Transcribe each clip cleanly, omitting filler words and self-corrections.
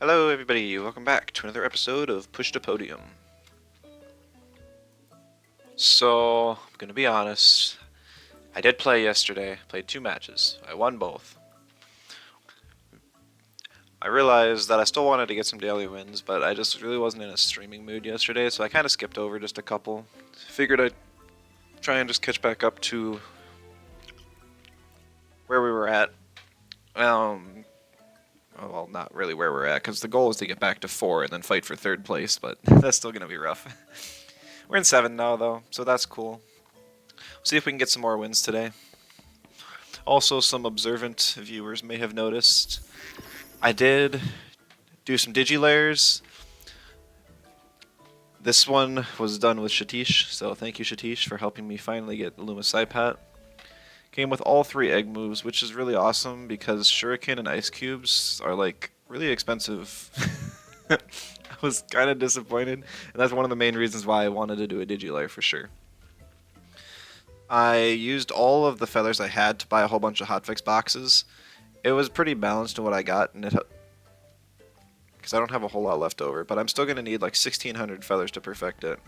Hello everybody, welcome back to another episode of Push to Podium. So, I'm gonna be honest, I did play yesterday, played 2 matches. I won both. I realized that I still wanted to get some daily wins, but I just really wasn't in a streaming mood yesterday, so I kind of skipped over just a couple. Figured I'd try and just catch back up to where we were at. Well, not really where we're at, because the goal is to get back to 4 and then fight for 3rd place, but that's still gonna be rough. We're in 7 now, though, so that's cool. See if we can get some more wins today. Also, some observant viewers may have noticed I did do some digilayers. This one was done with Shatish, so thank you Shatish for helping me finally get Luma Saipat. Came with all 3 egg moves, which is really awesome because Shuriken and Ice Cubes are like really expensive. I was kind of disappointed, and that's one of the main reasons why I wanted to do a digilayer for sure. I used all of the feathers I had to buy a whole bunch of hotfix boxes. It was pretty balanced in what I got, and because I don't have a whole lot left over, but I'm still going to need like 1,600 feathers to perfect it.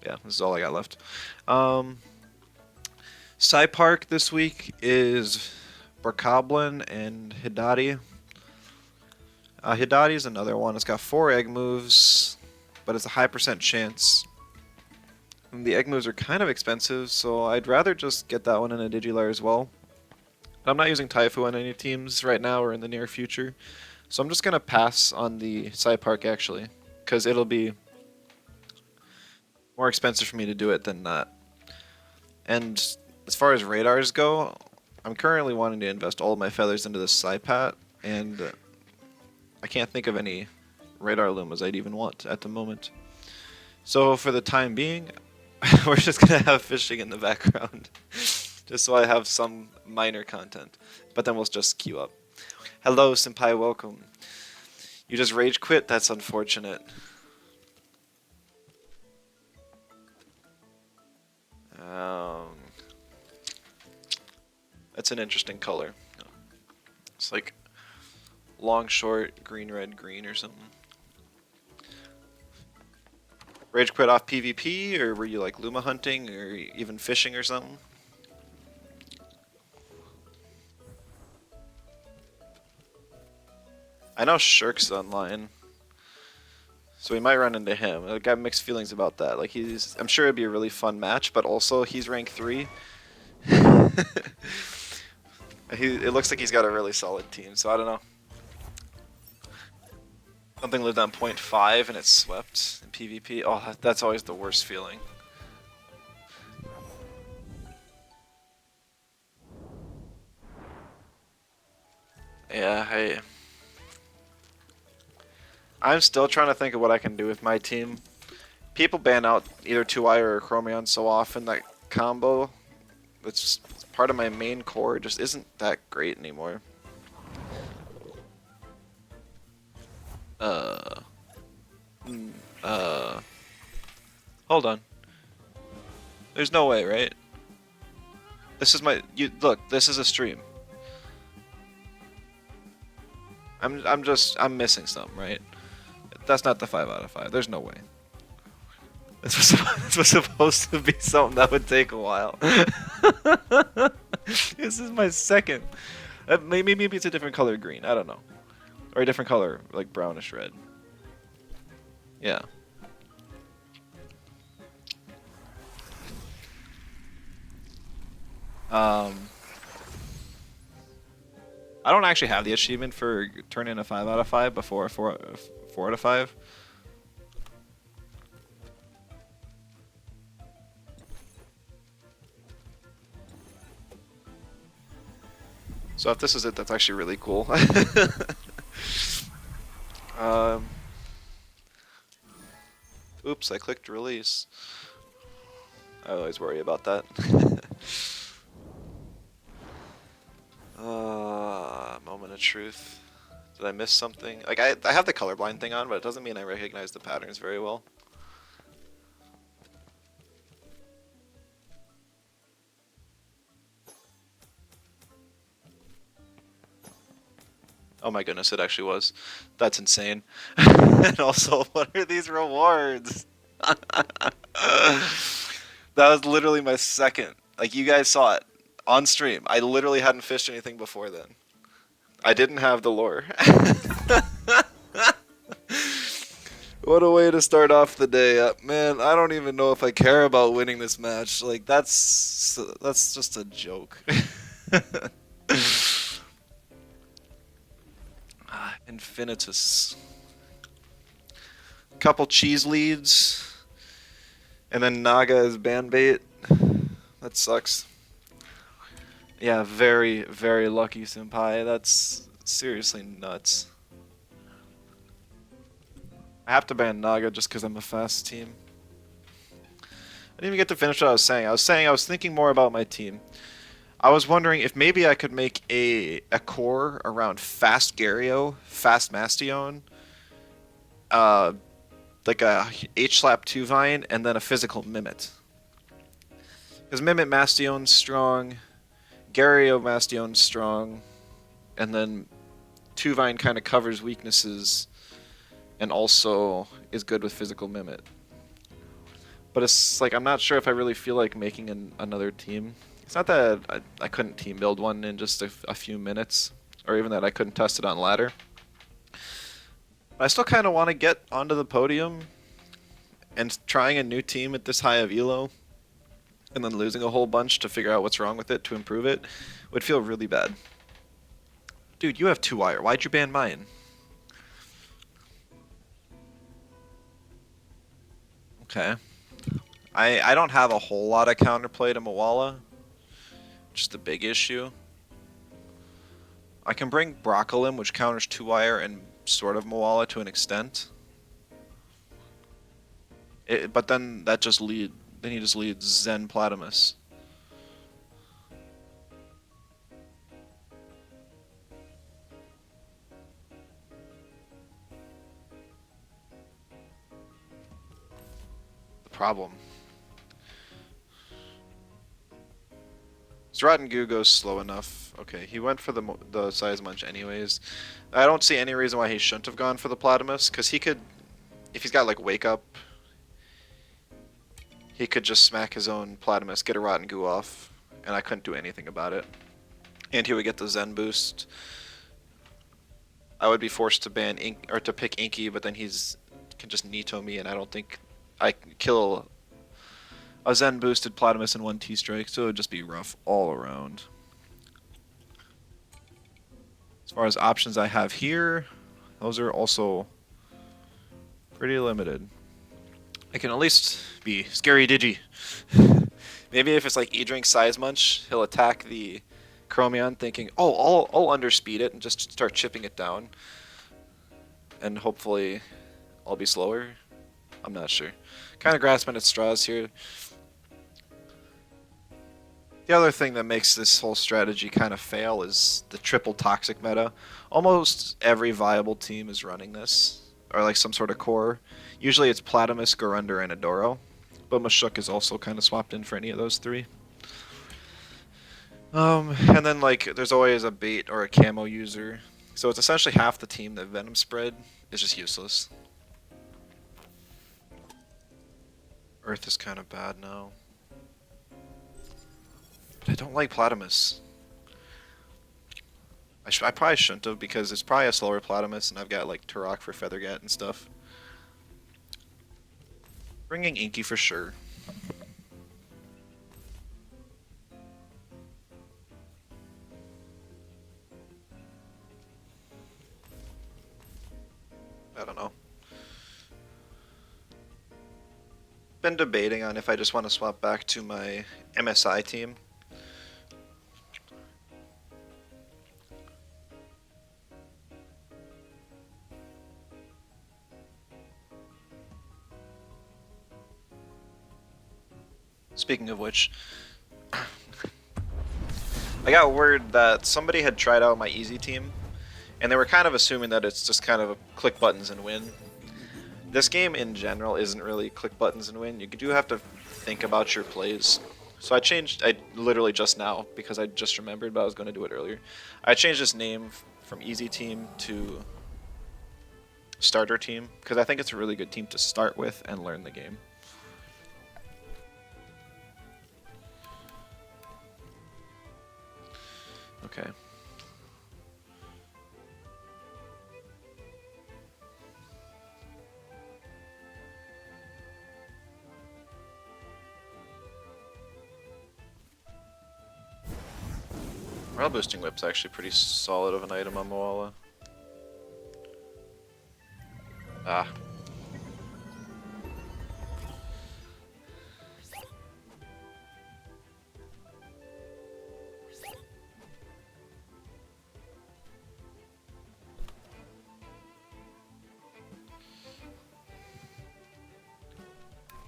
Yeah, this is all I got left. Park this week is Barkoblin and Hidati. Hidati is another one. It's got 4 egg moves, but it's a high % chance. And the egg moves are kind of expensive, so I'd rather just get that one in a digilayer as well. I'm not using Taifu on any teams right now or in the near future, so I'm just going to pass on the Park actually, because it'll be more expensive for me to do it than not. And as far as radars go, I'm currently wanting to invest all of my feathers into this Saipat, and I can't think of any radar Lumas I'd even want at the moment. So for the time being, we're just going to have fishing in the background, just so I have some minor content. But then we'll just queue up. Hello, Senpai, welcome. You just rage quit? That's unfortunate. That's an interesting color. It's like long, short, green, red, green or something. Rage quit off PvP, or were you like Luma hunting, or even fishing or something? I know Shirk's online, so we might run into him. I got mixed feelings about that. Like I'm sure it'd be a really fun match, but also he's rank 3. It looks like he's got a really solid team, so I don't know. Something lived on 0.5 and it's swept in PvP. Oh, that's always the worst feeling. Yeah, I'm still trying to think of what I can do with my team. People ban out either 2i or Chromion so often that combo that's part of my main core just isn't that great anymore. Hold on. There's no way, right? This is look, this is a stream. I'm missing something, right? That's not the 5 out of 5. There's no way. This was supposed to be something that would take a while. This is my second. Maybe it's a different color green. I don't know. Or a different color, like brownish red. Yeah. I don't actually have the achievement for turning a 5 out of 5 before 4 out of 5. So if this is it, that's actually really cool. Oops, I clicked release. I always worry about that. Moment of truth. Did I miss something? Like, I have the colorblind thing on, but it doesn't mean I recognize the patterns very well. Oh my goodness, it actually was. That's insane. And also, what are these rewards? That was literally my second. Like, you guys saw it on stream. I literally hadn't fished anything before then. I didn't have the lure. What a way to start off the day. Man, I don't even know if I care about winning this match. Like, that's just a joke. Infinitus. Couple cheese leads. And then Naga is ban bait. That sucks. Yeah, very, very lucky, senpai. That's seriously nuts. I have to ban Naga just because I'm a fast team. I didn't even get to finish what I was saying. I was thinking more about my team. I was wondering if maybe I could make a core around fast Gario, fast Mastion, like a H-Slap 2 Vine, and then a physical Mimit. Because Mimit Mastion's strong, Gario Mastion's strong, and then 2 Vine kind of covers weaknesses and also is good with physical Mimit. But it's like, I'm not sure if I really feel like making another team. It's not that I couldn't team build one in just a few minutes, or even that I couldn't test it on ladder. But I still kind of want to get onto the podium, and trying a new team at this high of elo, and then losing a whole bunch to figure out what's wrong with it to improve it, would feel really bad. Dude, you have 2-wire. Why'd you ban mine? Okay. I don't have a whole lot of counterplay to Mawala. Just a big issue. I can bring Broccolim, which counters 2-wire and sort of Mawala to an extent. But then that just then he just leads Zen Platimus. The problem. Rotten Goo goes slow enough. Okay, he went for the Size Munch anyways. I don't see any reason why he shouldn't have gone for the Platimus, because he could, if he's got like Wake Up, he could just smack his own Platimus, get a Rotten Goo off, and I couldn't do anything about it. And he would get the Zen boost. I would be forced to ban to pick Inky, but then can just Nito me, and I don't think I can kill a Zen boosted Platimus in 1 T-Strike, so it would just be rough all around. As far as options I have here, those are also pretty limited. I can at least be Scary Digi. Maybe if it's like E-Drink Size Munch, he'll attack the Chromion thinking, oh, I'll underspeed it and just start chipping it down. And hopefully I'll be slower. I'm not sure. Kind of grasping at straws here. The other thing that makes this whole strategy kind of fail is the triple toxic meta. Almost every viable team is running this, or like some sort of core. Usually it's Platimus, Gorunder, and Adoro, but Mashuk is also kind of swapped in for any of those 3. And then like there's always a bait or a camo user, so it's essentially half the team that Venom spread is just useless. Earth is kind of bad now. But I don't like Platimus. I probably shouldn't have, because it's probably a slower Platimus, and I've got like Turok for Feathergat and stuff. Bringing Inky for sure. I don't know. Been debating on if I just want to swap back to my MSI team. Speaking of which, I got word that somebody had tried out my easy team, and they were kind of assuming that it's just kind of a click buttons and win. This game in general isn't really click buttons and win. You do have to think about your plays. So I literally just now, because I just remembered, but I was going to do it earlier. I changed this name from easy team to starter team, because I think it's a really good team to start with and learn the game. Okay. Morale boosting whip's actually pretty solid of an item on Moala. Ah.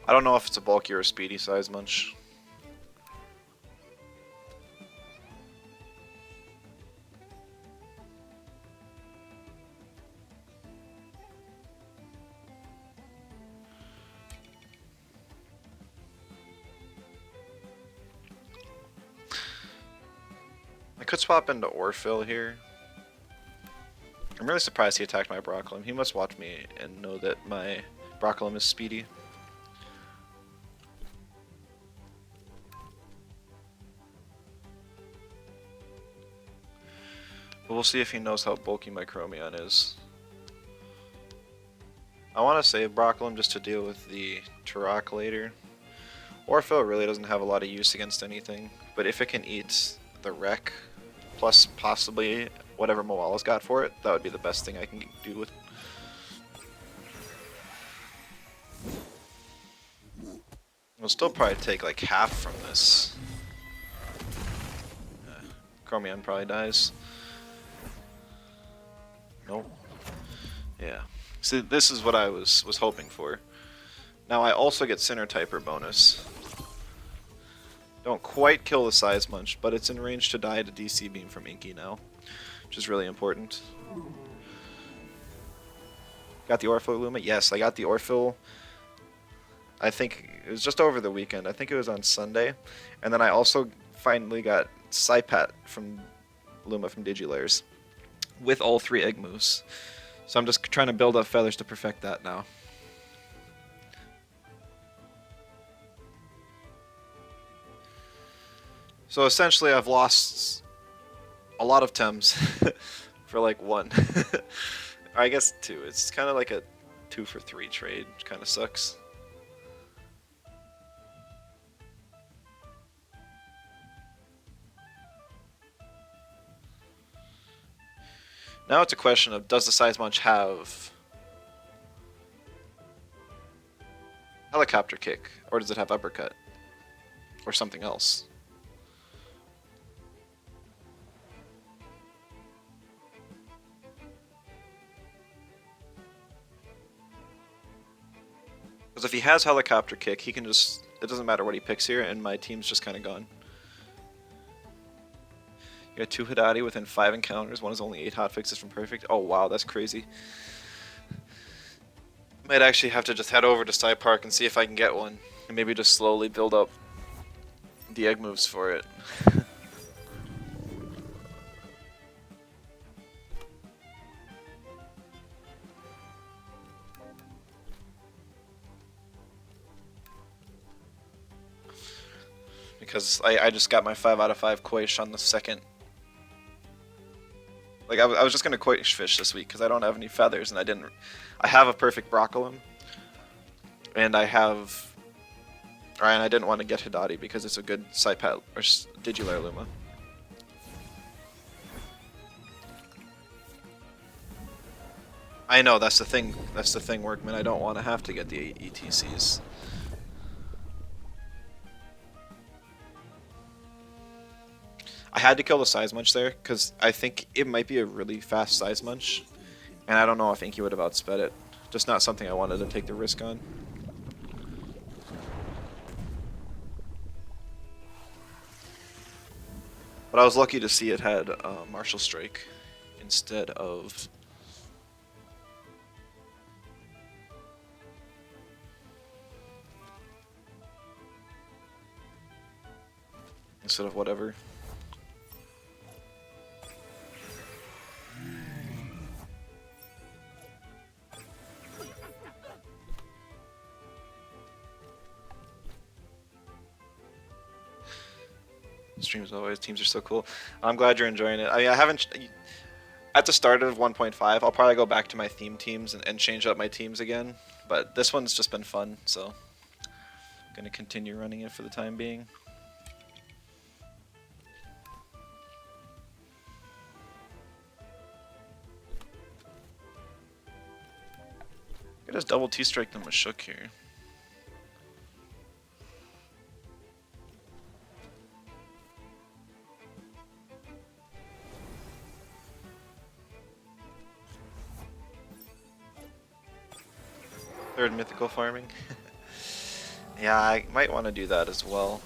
I don't know if it's a bulky or a speedy size munch. I could swap into Orphill here. I'm really surprised he attacked my Broccolum. He must watch me and know that my Broccolum is speedy. But we'll see if he knows how bulky my Chromion is. I want to save Broccolum just to deal with the Turok later. Orphill really doesn't have a lot of use against anything, but if it can eat the Wreck, plus possibly whatever Moala's got for it, that would be the best thing I can do with. We'll still probably take like half from this. Chromion probably dies. Nope. Yeah. See, this is what I was hoping for. Now I also get Sinner Typer bonus. Don't quite kill the Size Munch, but it's in range to die to DC Beam from Inky now, which is really important. Got the Orphill Luma? Yes, I got the Orphill. I think it was just over the weekend. I think it was on Sunday. And then I also finally got Psypat from Luma from Digilayers with all 3 egg moves. So I'm just trying to build up feathers to perfect that now. So essentially I've lost a lot of Tems for like 1. Or I guess 2. It's kind of like a 2 for 3 trade, which kind of sucks. Now it's a question of, does the Size Munch have Helicopter Kick, or does it have Uppercut, or something else? Because if he has Helicopter Kick, he can just, it doesn't matter what he picks here, and my team's just kind of gone. You got 2 Hidati within 5 encounters, one is only 8 hotfixes from perfect. Oh wow, that's crazy. Might actually have to just head over to Side Park and see if I can get one, and maybe just slowly build up the egg moves for it. Because I just got my 5 out of 5 Koish on the second. Like, I was just going to Koish fish this week because I don't have any feathers, and I didn't. I have a perfect Broccolum, and I have. And I didn't want to get Hidati because it's a good Psypat or Digilair Luma. I know, that's the thing. That's the thing, Workman. I don't want to have to get the ETCs. I had to kill the Size Munch there, because I think it might be a really fast Size Munch, and I don't know if Inky would have outsped it. Just not something I wanted to take the risk on. But I was lucky to see it had Martial Strike instead of... Instead of whatever. stream as always. Teams are so cool. I'm glad you're enjoying it. I mean, I haven't. At the start of 1.5, I'll probably go back to my theme teams and change up my teams again. But this one's just been fun, so I'm gonna continue running it for the time being. I just double T-strike them with Shook here. Third mythical farming. Yeah, I might want to do that as well.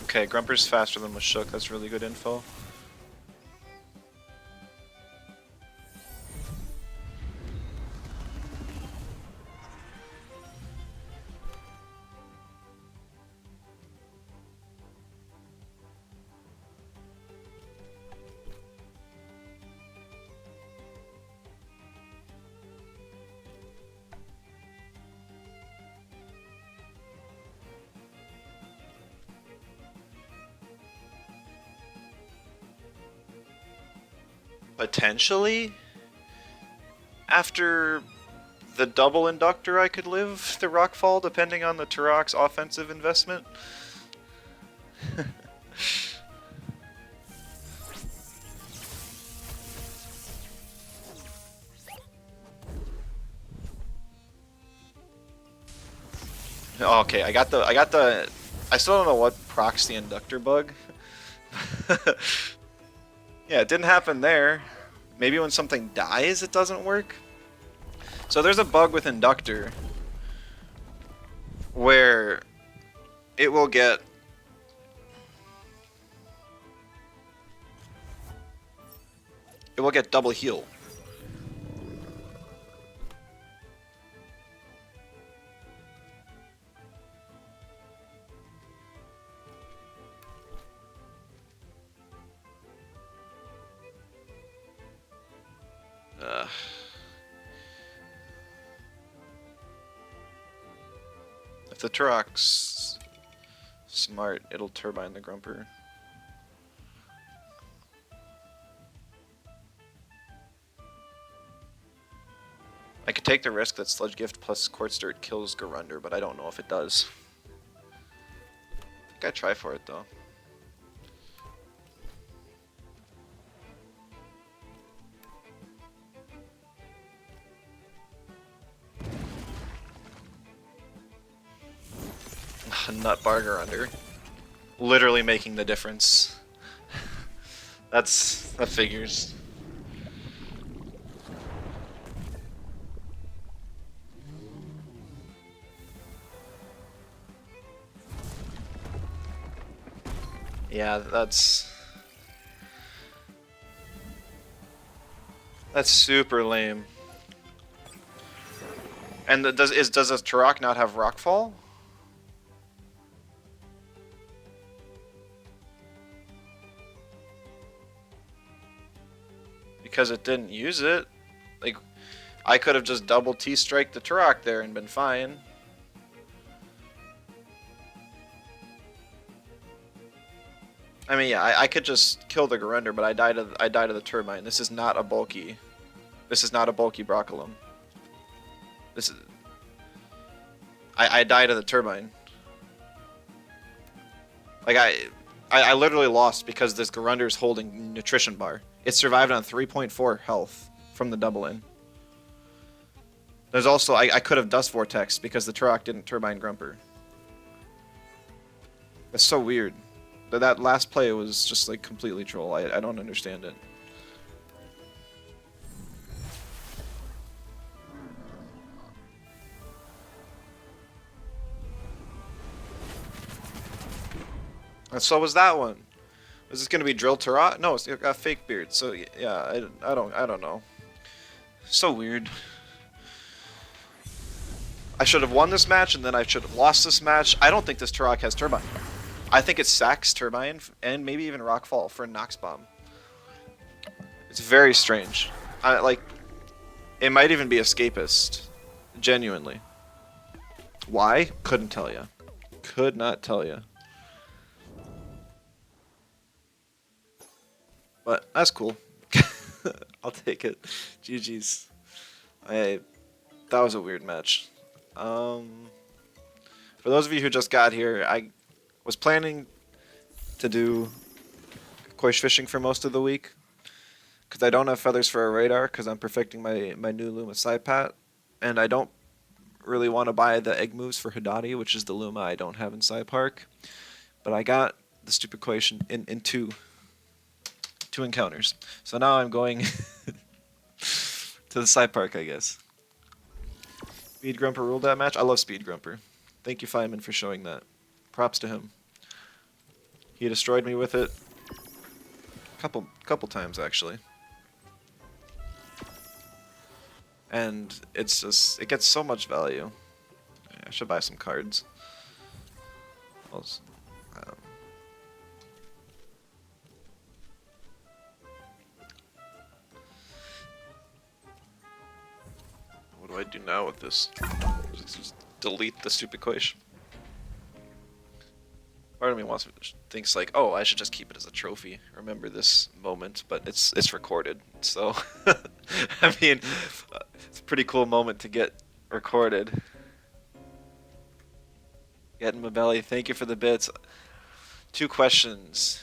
Okay, Grumper's faster than with Shook. That's really good info. Potentially, after the double inductor, I could live the Rockfall, depending on the Turok's offensive investment. Okay, I still don't know what procs the inductor bug. Yeah, it didn't happen there. Maybe when something dies, it doesn't work. So there's a bug with inductor where it will get double heal. If the Turok's smart, it'll turbine the Grumper. I could take the risk that Sludge Gift plus Quartz Dirt kills Garunder, but I don't know if it does. I think I'd try for it though. Nut bar Garunder. Literally making the difference. That figures. Yeah, that's super lame. And does a Turok not have Rockfall? Because it didn't use it. Like, I could have just double T-strike the Turok there and been fine. I mean, yeah, I could just kill the Garunder, but I died to the Turbine. This is not a bulky. This is not a bulky Broccolum. This is. I died to the Turbine. Like I literally lost because this Garunder's holding Nutrition Bar. It survived on 3.4 health from the double in. There's also, I could have Dust Vortex because the Turok didn't Turbine Grumper. That's so weird. That last play was just like completely troll. I don't understand it. And so was that one. Is this gonna be Drill Turok? No, it's got Fake Beard. So yeah, I don't know. So weird. I should have won this match and then I should have lost this match. I don't think this Turok has Turbine. I think it sacks Turbine and maybe even Rockfall for a Nox Bomb. It's very strange. It might even be escapist. Genuinely. Why? Couldn't tell you. Could not tell you. But that's cool. I'll take it. GG's. That was a weird match. For those of you who just got here, I was planning to do koi fishing for most of the week. Because I don't have feathers for a radar, because I'm perfecting my new Luma Saipat. And I don't really want to buy the egg moves for Hidati, which is the Luma I don't have in Sai Park. But I got the stupid koi in two encounters. So now I'm going to the Sai Park, I guess. Speed Grumper ruled that match. I love Speed Grumper. Thank you, Feynman, for showing that. Props to him. He destroyed me with it. Couple times, actually. And it's just, it gets so much value. I should buy some cards. What do I do now with this? Just delete the stupid question. Part of me thinks like, oh, I should just keep it as a trophy. Remember this moment, but it's recorded, so I mean, it's a pretty cool moment to get recorded. Getting my belly. Thank you for the bits. 2 questions.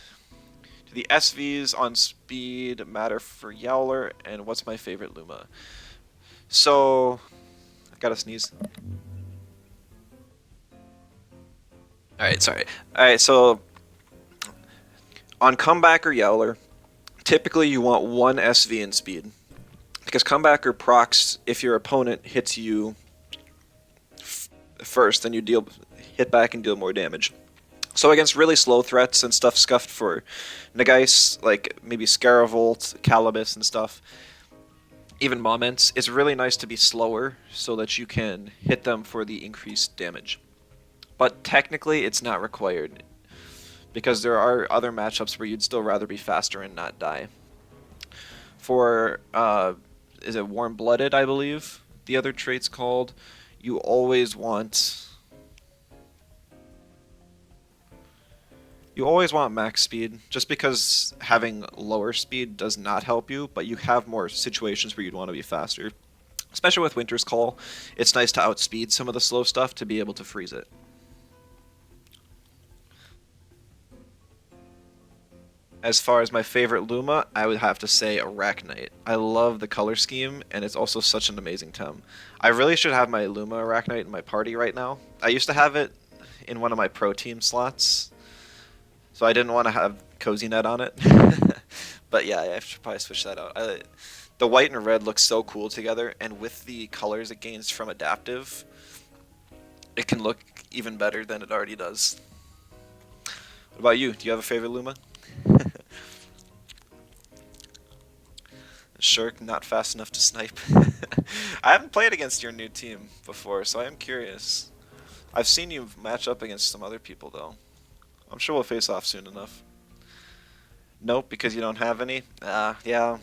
Do the SVs on speed matter for Yowler, and what's my favorite Luma? So, I gotta sneeze. Alright, sorry. Alright, so on Comebacker Yowler, typically you want 1 SV in speed. Because Comebacker procs if your opponent hits you first, then you hit back and deal more damage. So against really slow threats and stuff scuffed for Nagais, like maybe Scaravolt, Calibus and stuff, even Moments, it's really nice to be slower so that you can hit them for the increased damage. But technically, it's not required, because there are other matchups where you'd still rather be faster and not die. For, is it Warm-Blooded, I believe, the other trait's called, you always want max speed, just because having lower speed does not help you, but you have more situations where you'd want to be faster. Especially with Winter's Call, it's nice to outspeed some of the slow stuff to be able to freeze it. As far as my favorite Luma, I would have to say Arachnite. I love the color scheme, and it's also such an amazing Tem. I really should have my Luma Arachnite in my party right now. I used to have it in one of my pro team slots, so I didn't want to have Cozy Net on it. But yeah, I should probably switch that out. The white and red look so cool together, and with the colors it gains from Adaptive, it can look even better than it already does. What about you? Do you have a favorite Luma? Shirk, not fast enough to snipe. I haven't played against your new team before, so I am curious. I've seen you match up against some other people, though. I'm sure we'll face off soon enough. Nope, because you don't have any? Yeah.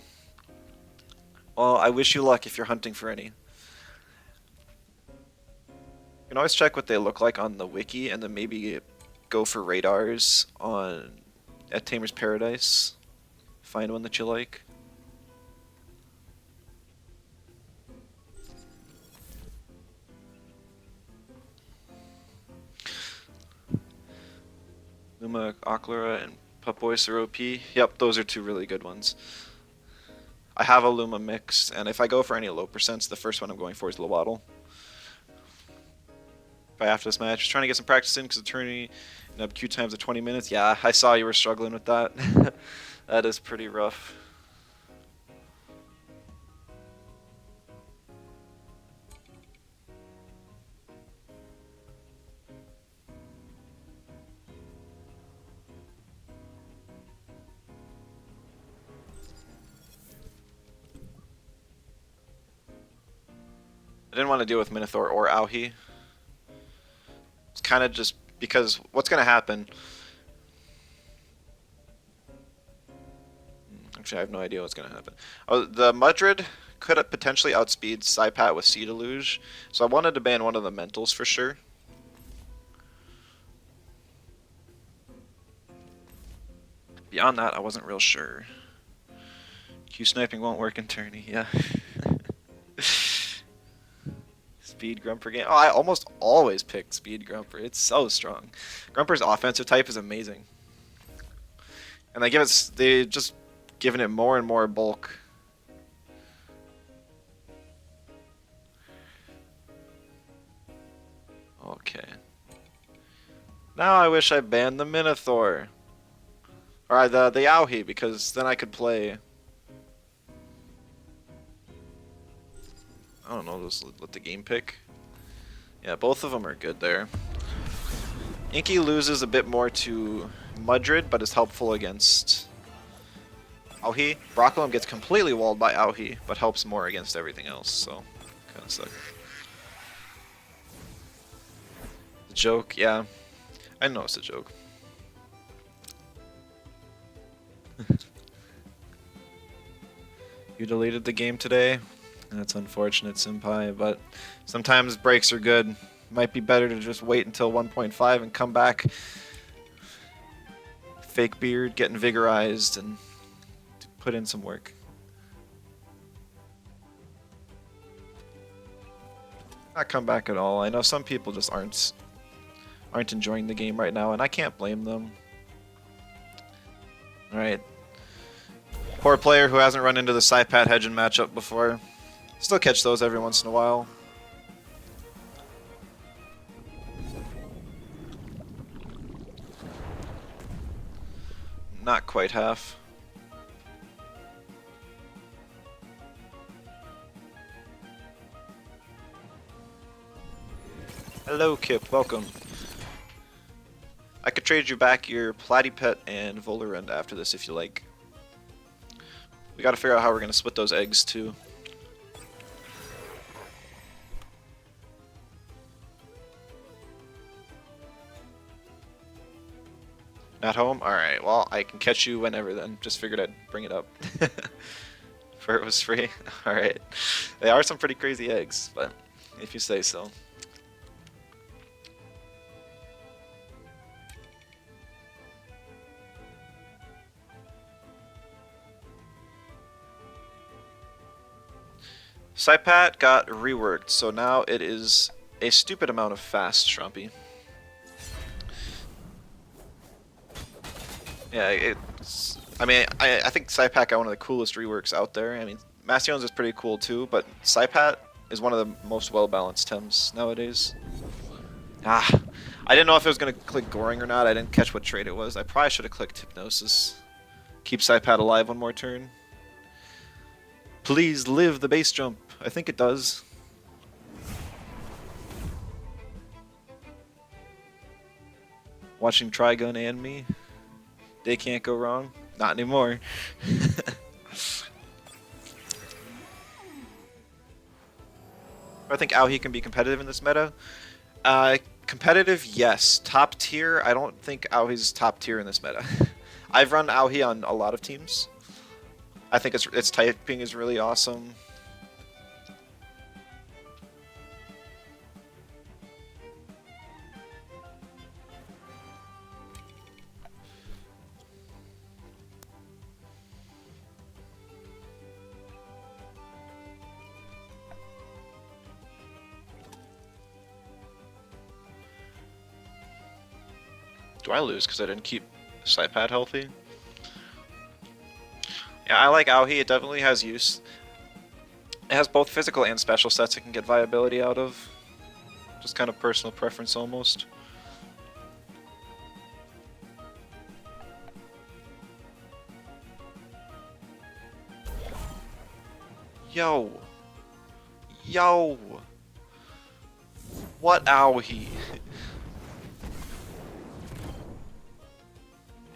Well, I wish you luck if you're hunting for any. You can always check what they look like on the wiki, and then maybe go for radars at Tamer's Paradise. Find one that you like. Luma, Ochlora, and Pup-Voice are OP. Yep, those are 2 really good ones. I have a Luma mix, and if I go for any low percents, the first one I'm going for is Lowaddle. After this match, just trying to get some practice in because the tourney in up queue times of 20 minutes. Yeah, I saw you were struggling with that. That is pretty rough. I didn't want to deal with Minotaur or Auhi. It's kind of just because what's going to happen... Actually, I have no idea what's going to happen. Oh, the Mudrid could potentially outspeed Psypat with Sea Deluge, so I wanted to ban one of the mentals for sure. Beyond that, I wasn't real sure. Q sniping won't work in tourney, yeah. Speed Grumper game. Oh, I almost always pick Speed Grumper. It's so strong. Grumper's offensive type is amazing. And they just giving it more and more bulk. Okay. Now I wish I banned the Minotaur. Or the Auhi, because then I could play... I don't know, just let the game pick. Yeah, both of them are good there. Inky loses a bit more to Mudrid, but is helpful against Auhi. Broccolum gets completely walled by Auhi, but helps more against everything else, so kind of suck. The joke, yeah. I know it's a joke. You deleted the game today? That's unfortunate, Senpai, but sometimes breaks are good. Might be better to just wait until 1.5 and come back. Fake beard, getting vigorized, and put in some work. Not come back at all. I know some people just aren't enjoying the game right now, and I can't blame them. Alright. Poor player who hasn't run into the Psypat Hedgen matchup before. Still catch those every once in a while. Not quite half. Hello, Kip. Welcome. I could trade you back your Platypet and Volerend after this if you like. We gotta figure out how we're gonna split those eggs too. At home? Alright, well, I can catch you whenever then. Just figured I'd bring it up. For it was free? Alright. They are some pretty crazy eggs, but if you say so. Psypat got reworked, so now it is a stupid amount of fast Shrumpy. Yeah, it's... I mean, I think Psypat got one of the coolest reworks out there. I mean, Mastion's is pretty cool too, but Psypat is one of the most well-balanced Tems nowadays. Ah, I didn't know if it was going to click Goring or not. I didn't catch what trait it was. I probably should have clicked Hypnosis. Keep Psypat alive one more turn. Please live the base jump. I think it does. Watching Trigun and me. They can't go wrong. Not anymore. I think Auhi can be competitive in this meta. Competitive, yes. Top tier, I don't think Auhi's top tier in this meta. I've run Auhi on a lot of teams. I think its typing is really awesome. Do I lose because I didn't keep Psypat healthy? Yeah, I like Auhi. It definitely has use. It has both physical and special sets it can get viability out of. Just kind of personal preference almost. Yo! Yo! What Auhi?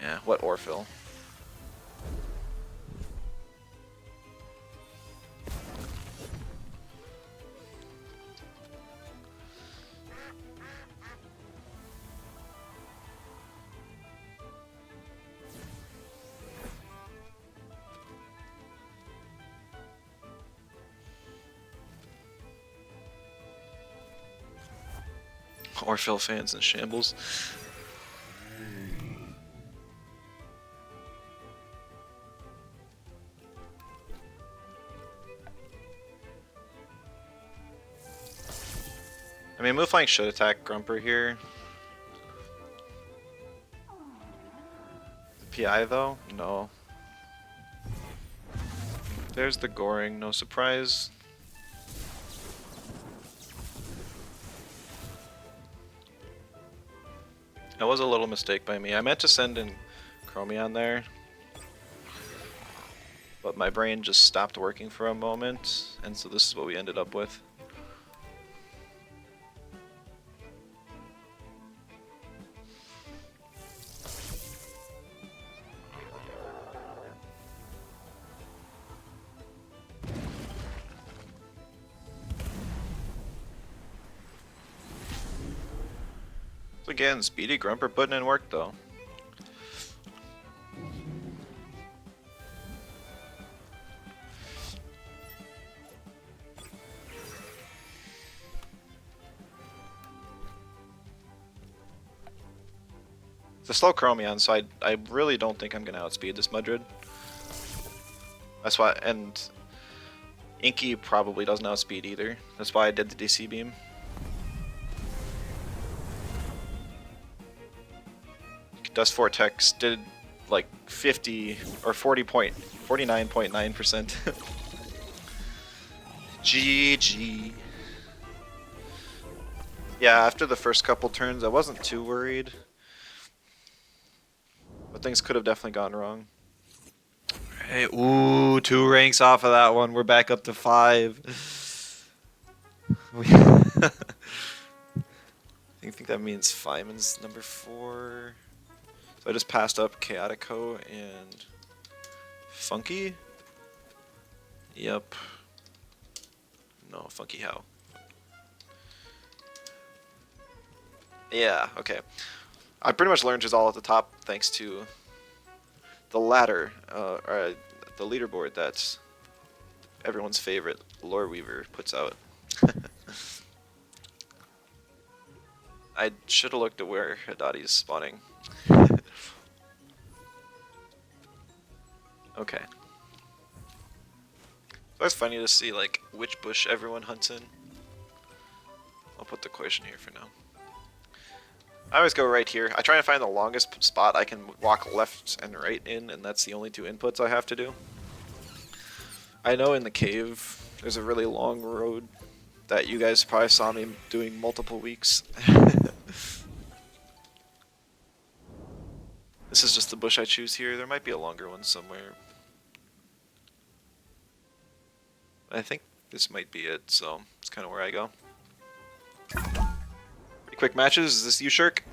Yeah, what Orphil? Orphel fans in shambles. I mean, Moonflying should attack Grumper here. PI though? No. There's the Goring, no surprise. That was a little mistake by me. I meant to send in Chromion there, but my brain just stopped working for a moment, and so this is what we ended up with. Again, Speedy Grumper putting in work though. It's a slow Chromion, so I really don't think I'm gonna outspeed this Mudrid. That's why, and Inky probably doesn't outspeed either. That's why I did the DC beam. Dust Vortex did like 50 or 49.9%. GG. Yeah, after the first couple turns, I wasn't too worried. But things could have definitely gone wrong. Hey, ooh, 2 ranks off of that one. We're back up to 5. I think that means Feynman's number 4. So I just passed up Chaotico and Funky? Yep. No, Funky how? Yeah, okay. I pretty much learned who's all at the top thanks to the ladder, or the leaderboard that everyone's favorite Lore Weaver puts out. I should have looked at where Hadadi's spawning. Okay. So it's funny to see like which bush everyone hunts in. I'll put the question here for now. I always go right here. I try to find the longest spot I can walk left and right in, and that's the only 2 inputs I have to do. I know in the cave there's a really long road that you guys probably saw me doing multiple weeks. This is just the bush I choose here. There might be a longer one somewhere. I think this might be it, so it's kind of where I go. Pretty quick matches. Is this you, Shirk?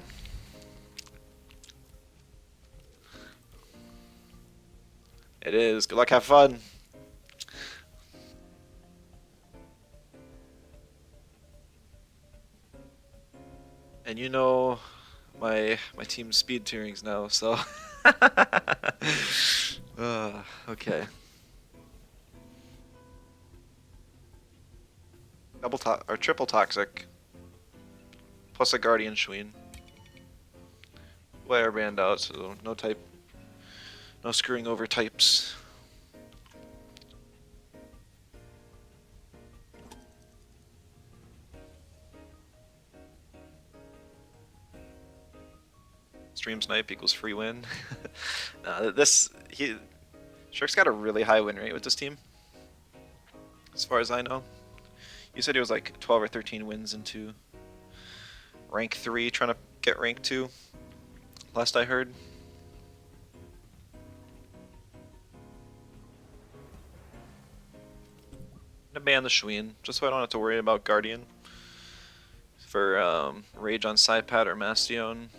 It is. Good luck, have fun. And you know my team's speed tierings now, so okay. Triple toxic. Plus a guardian Schween. We'll airband out, so no screwing over types. Stream snipe equals free win. Shirk's got a really high win rate with this team, as far as I know. You said he was like 12 or 13 wins into rank 3, trying to get rank 2, last I heard. I'm gonna ban the Schween, just so I don't have to worry about Guardian for Rage on Psypat or Mastion.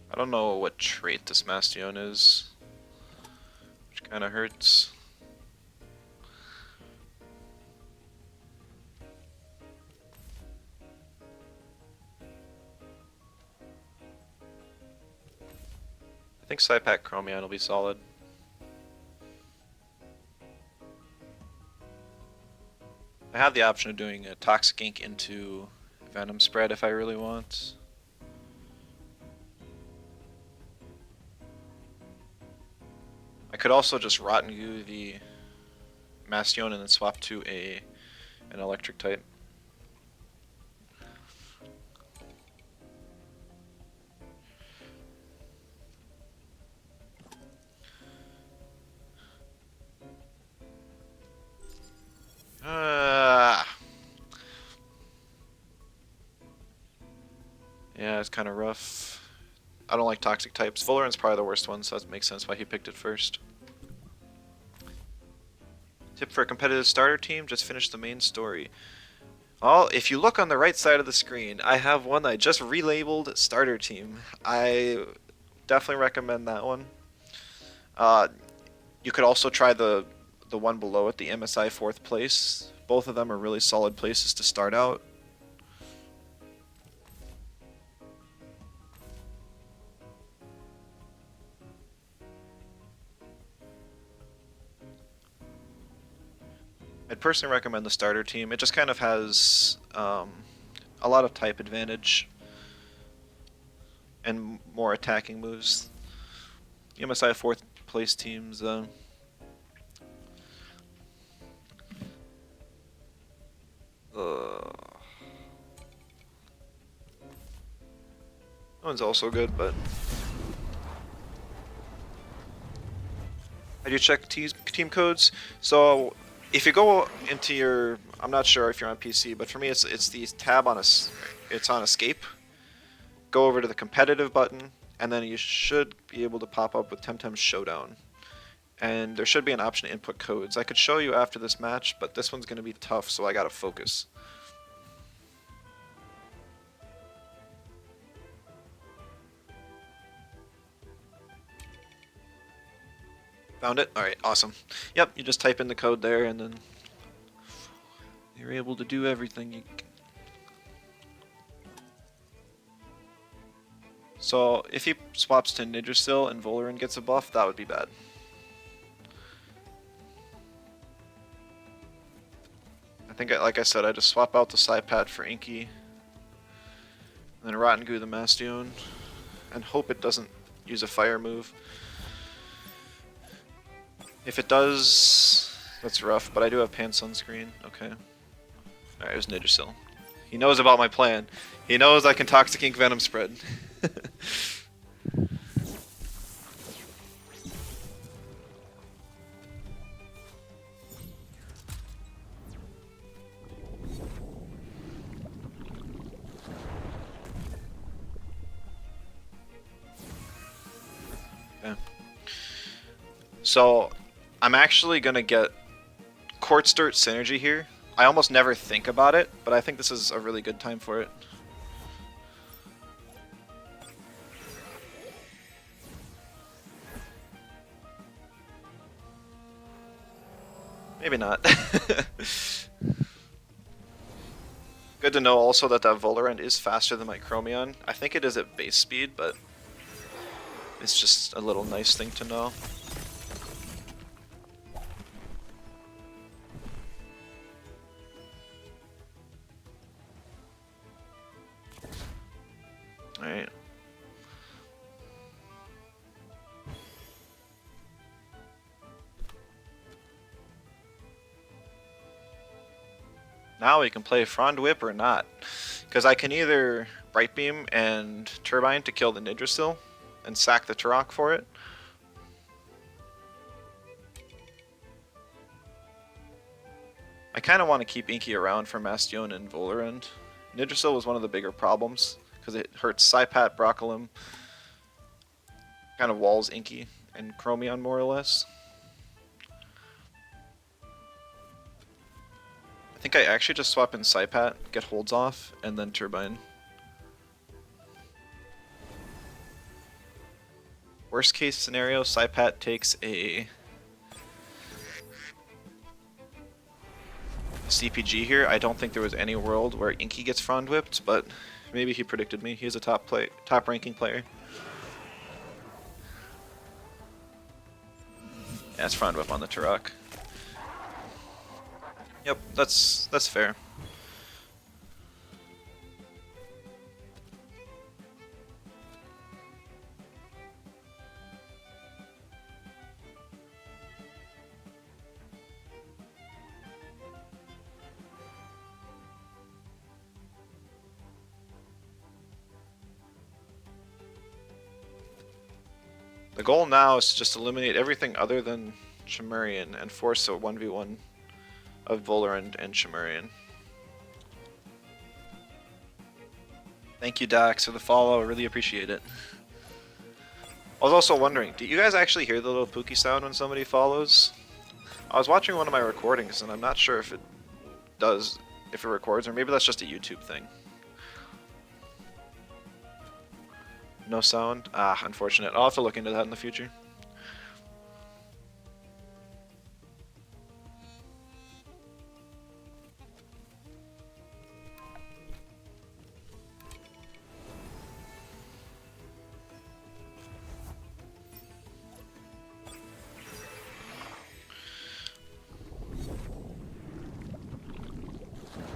I don't know what trait this Mastion is, which Kinda hurts. I think Psypack Chromion will be solid. I have the option of doing a Toxic Ink into Venom spread if I really want. I could also just Rotten Goo the Bastion and then swap to an electric type. Yeah, it's kind of rough. I don't like toxic types. Voloran's probably the worst one, so that makes sense why he picked it first. Tip for a competitive starter team, just finish the main story. Well, if you look on the right side of the screen, I have one that I just relabeled starter team. I definitely recommend that one. You could also try the one below it, the MSI 4th place. Both of them are really solid places to start out. I'd personally recommend the starter team. It just kind of has a lot of type advantage and more attacking moves. The MSI 4th place teams, that one's also good, but I do check team codes. So if you go into your, I'm not sure if you're on PC, but for me it's the tab on it's on escape. Go over to the competitive button, and then you should be able to pop up with Temtem Showdown. And there should be an option to input codes. I could show you after this match, but this one's going to be tough, so I gotta focus. Found it? Alright, awesome. Yep, you just type in the code there, and then you're able to do everything you can. So if he swaps to Nidrasil and Voloran gets a buff, that would be bad. I think, like I said, I just swap out the Psypat for Inky, and then Rotten Goo the Bastion, and hope it doesn't use a fire move. If it does, that's rough, but I do have Pan Sunscreen. Okay. Alright, it was Nidrasil. He knows about my plan. He knows I can Toxic Ink Venom spread. Okay. So, I'm actually gonna get Quartz Dirt Synergy here. I almost never think about it, but I think this is a really good time for it. Maybe not. Good to know also that Volorant is faster than my Chromion. I think it is at base speed, but it's just a little nice thing to know. Alright. Now we can play Frond Whip or not. Because I can either Bright Beam and Turbine to kill the Nidrasil and sack the Turok for it. I kind of want to keep Inky around for Bastion and Voloran. Nidrasil was one of the bigger problems because it hurts Psypat, Broccolum, kind of walls Inky and Chromion more or less. I think I actually just swap in Psypat, get holds off, and then Turbine. Worst case scenario, Psypat takes a CPG here. I don't think there was any world where Inky gets frond whipped, but maybe he predicted me. He's a top ranking player. Yeah, it's frond whip on the Turok. Yep, that's fair. The goal now is to just eliminate everything other than Chimerian and force a 1v1 of Volarand and Chimerian. Thank you, Dax, for the follow. I really appreciate it. I was also wondering, do you guys actually hear the little Pookie sound when somebody follows? I was watching one of my recordings, and I'm not sure if it does, if it records, or maybe that's just a YouTube thing. No sound? Ah, unfortunate. I'll have to look into that in the future.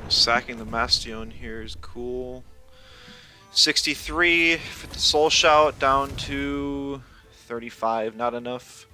Sacking the Bastion here is cool. 63 for the Soul Shout, down to 35, not enough.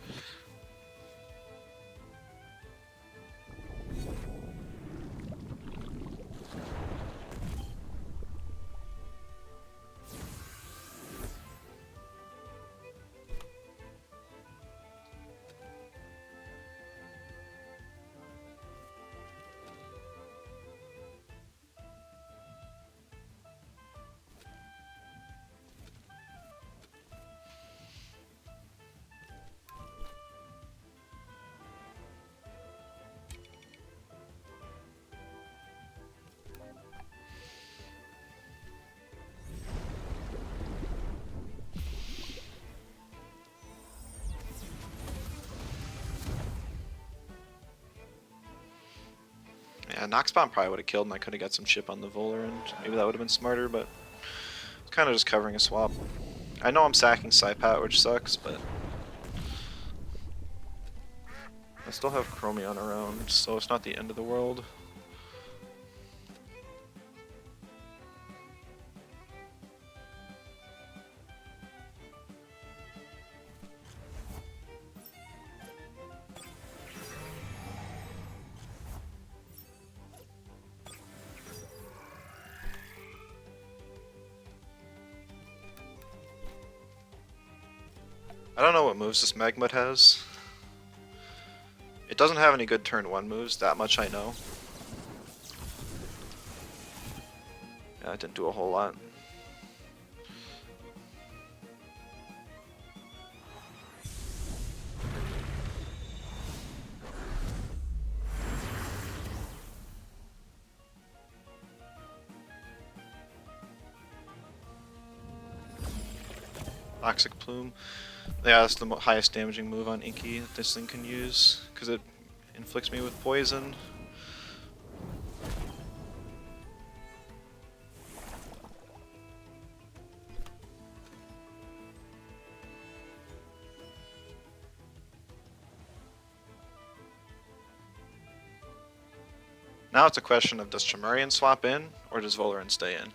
Yeah, Nox Bomb probably would have killed and I could have got some chip on the Volar, and maybe that would have been smarter, but it's kind of just covering a swap. I know I'm sacking Saipat, which sucks, but I still have Chromion around, so it's not the end of the world. I don't know what moves this Magmut has. It doesn't have any good turn 1 moves, that much I know. Yeah, it didn't do a whole lot. Toxic Plume. Yeah, that's the highest damaging move on Inky that this thing can use, because it inflicts me with poison. Now it's a question of, does Chimerian swap in, or does Volarand stay in?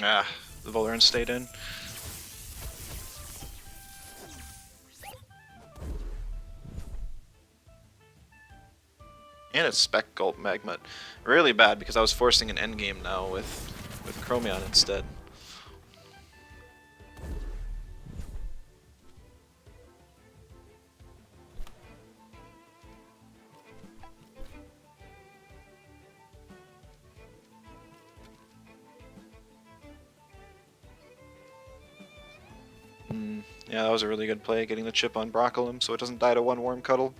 Ah, the Volarand stayed in. And it's Spec Gulp Magmut. Really bad because I was forcing an endgame now with Chromion instead. Yeah, that was a really good play, getting the chip on Broccolum so it doesn't die to one Warm Cuddle.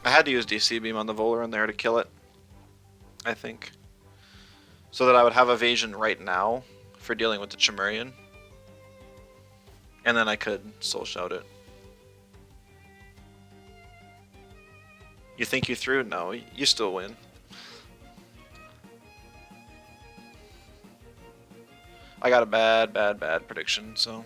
I had to use DC Beam on the Volar in there to kill it, I think. So that I would have evasion right now for dealing with the Chimerian. And then I could Soul Shout it. You think you threw? No, you still win. I got a bad prediction, so...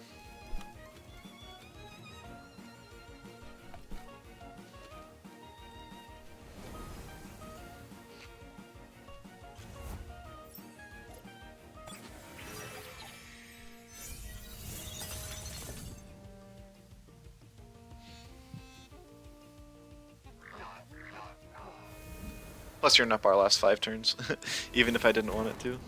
Plus you're up our last 5 turns, even if I didn't want it to.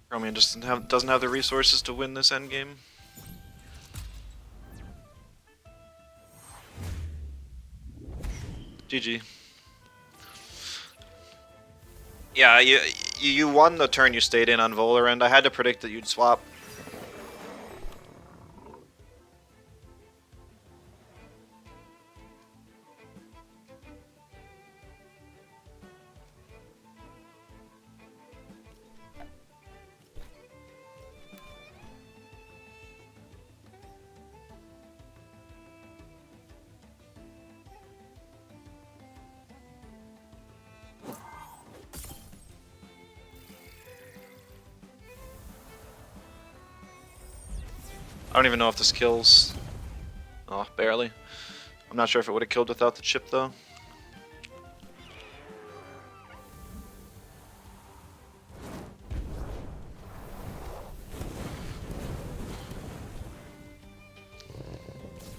Chromium just doesn't have the resources to win this endgame. GG. Yeah, you won the turn you stayed in on Volar, and I had to predict that you'd swap. I don't even know if this kills. Oh, barely. I'm not sure if it would have killed without the chip, though.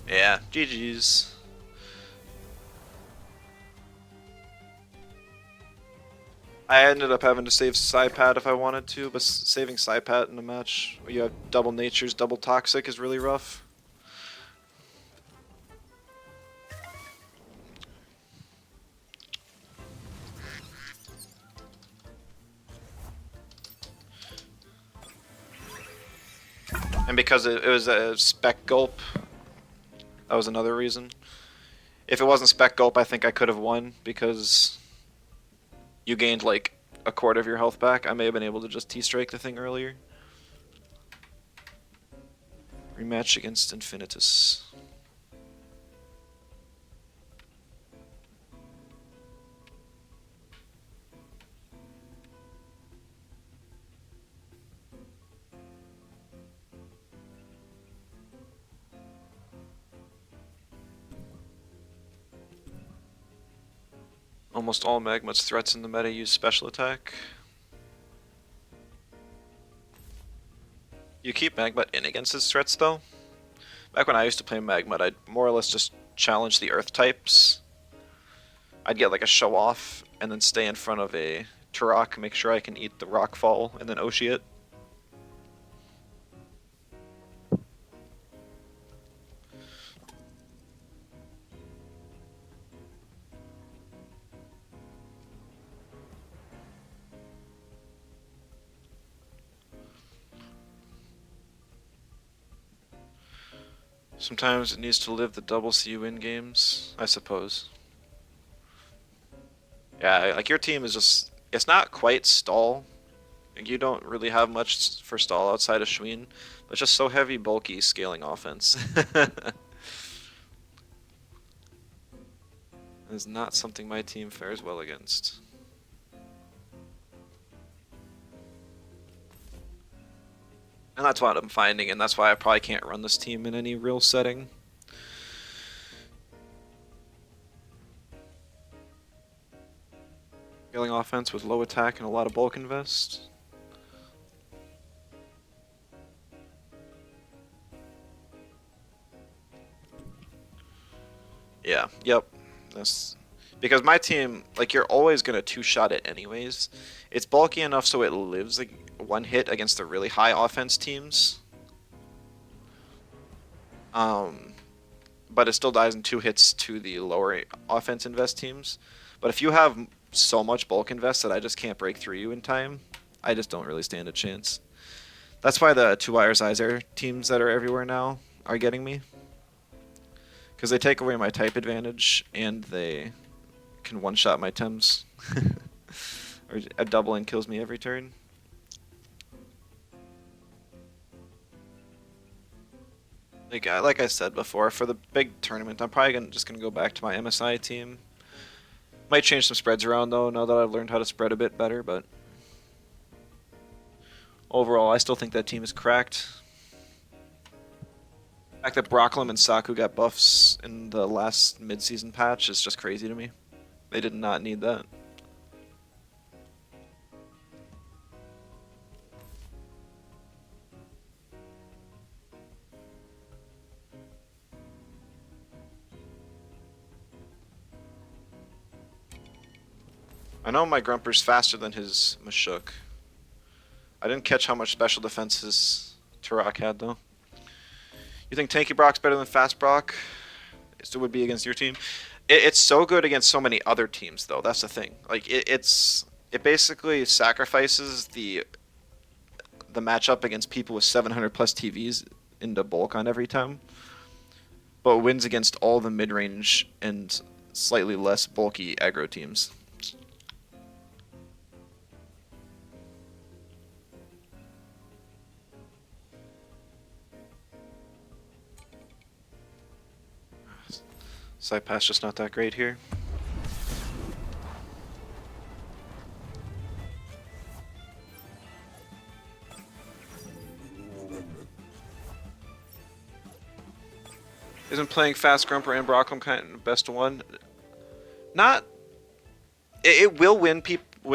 Yeah, GG's. I ended up having to save Psypat if I wanted to, but saving Psypat in a match where you have double natures, double toxic is really rough. And because it was a spec gulp, that was another reason. If it wasn't spec gulp, I think I could have won because you gained like a quarter of your health back. I may have been able to just T-strike the thing earlier. Rematch against Infinitus. Almost all Magmut's threats in the meta use special attack. You keep Magmut in against its threats though. Back when I used to play Magmut, I'd more or less just challenge the earth types. I'd get like a show off and then stay in front of a Turok, make sure I can eat the Rockfall, and then Oshi it. Sometimes it needs to live the double CU win games, I suppose. Yeah, like your team is just, it's not quite stall. You don't really have much for stall outside of Schween, but just so heavy, bulky, scaling offense. That is not something my team fares well against. And that's what I'm finding, and that's why I probably can't run this team in any real setting. Scaling offense with low attack and a lot of bulk invest. Yeah, yep. That's because my team, like, you're always gonna two-shot it anyways. It's bulky enough so it lives like one hit against the really high offense teams. But it still dies in 2 hits to the lower offense invest teams. But if you have so much bulk invest that I just can't break through you in time, I just don't really stand a chance. That's why the 2-wire Zyzer teams that are everywhere now are getting me. Because they take away my type advantage, and they can one-shot my Tems. Or a doubling kills me every turn. Like I said before, for the big tournament, I'm probably just gonna go back to my MSI team. Might change some spreads around though, now that I've learned how to spread a bit better, but overall, I still think that team is cracked. The fact that Brocklem and Saku got buffs in the last mid-season patch is just crazy to me. They did not need that. I know my Grumper's faster than his Mashuk. I didn't catch how much special defense his Turok had, though. You think Tanky Brock's better than Fast Brock? It would be against your team. It's so good against so many other teams, though. That's the thing. Like it basically sacrifices the matchup against people with 700 plus TVs into bulk on every time, but wins against all the mid-range and slightly less bulky aggro teams. Side pass just not that great here. Isn't playing Fast Grumper and Brocklem kind of best of one? Not. It will win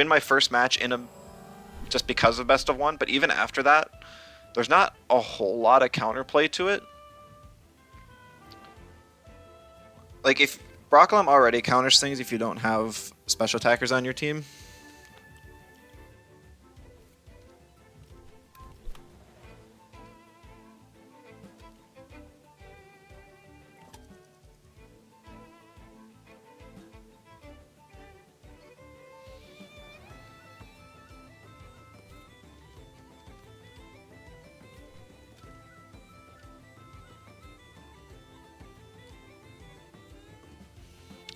my first match in a just because of best of one, but even after that, there's not a whole lot of counterplay to it. Like, if Brocklem already counters things if you don't have special attackers on your team.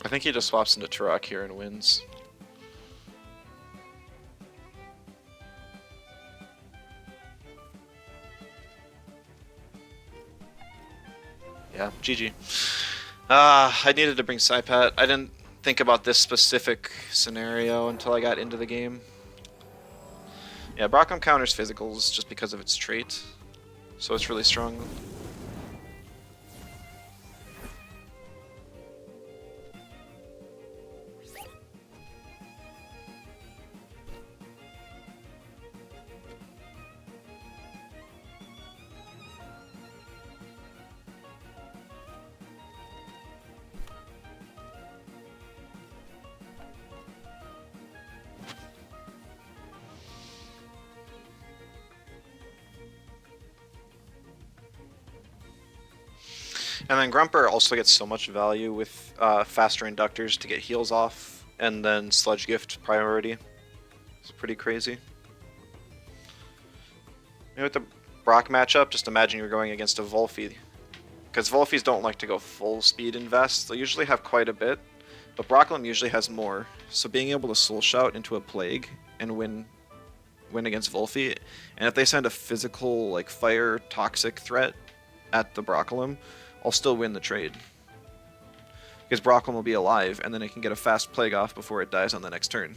I think he just swaps into Turok here and wins. Yeah, GG. I needed to bring Saipat. I didn't think about this specific scenario until I got into the game. Yeah, Brockham counters physicals just because of its trait, so it's really strong. And then Grumper also gets so much value with faster inductors to get heals off, and then Sludge Gift priority. It's pretty crazy. You know, with the Brock matchup, just imagine you're going against a Volphy. Because Volphys don't like to go full speed invest. They'll usually have quite a bit, but Brocklem usually has more. So being able to Soul Shout into a Plague and win against Volphy, and if they send a physical, like, fire toxic threat at the Brocklem, I'll still win the trade. because Brockholm will be alive, and then it can get a fast Plague off before it dies on the next turn.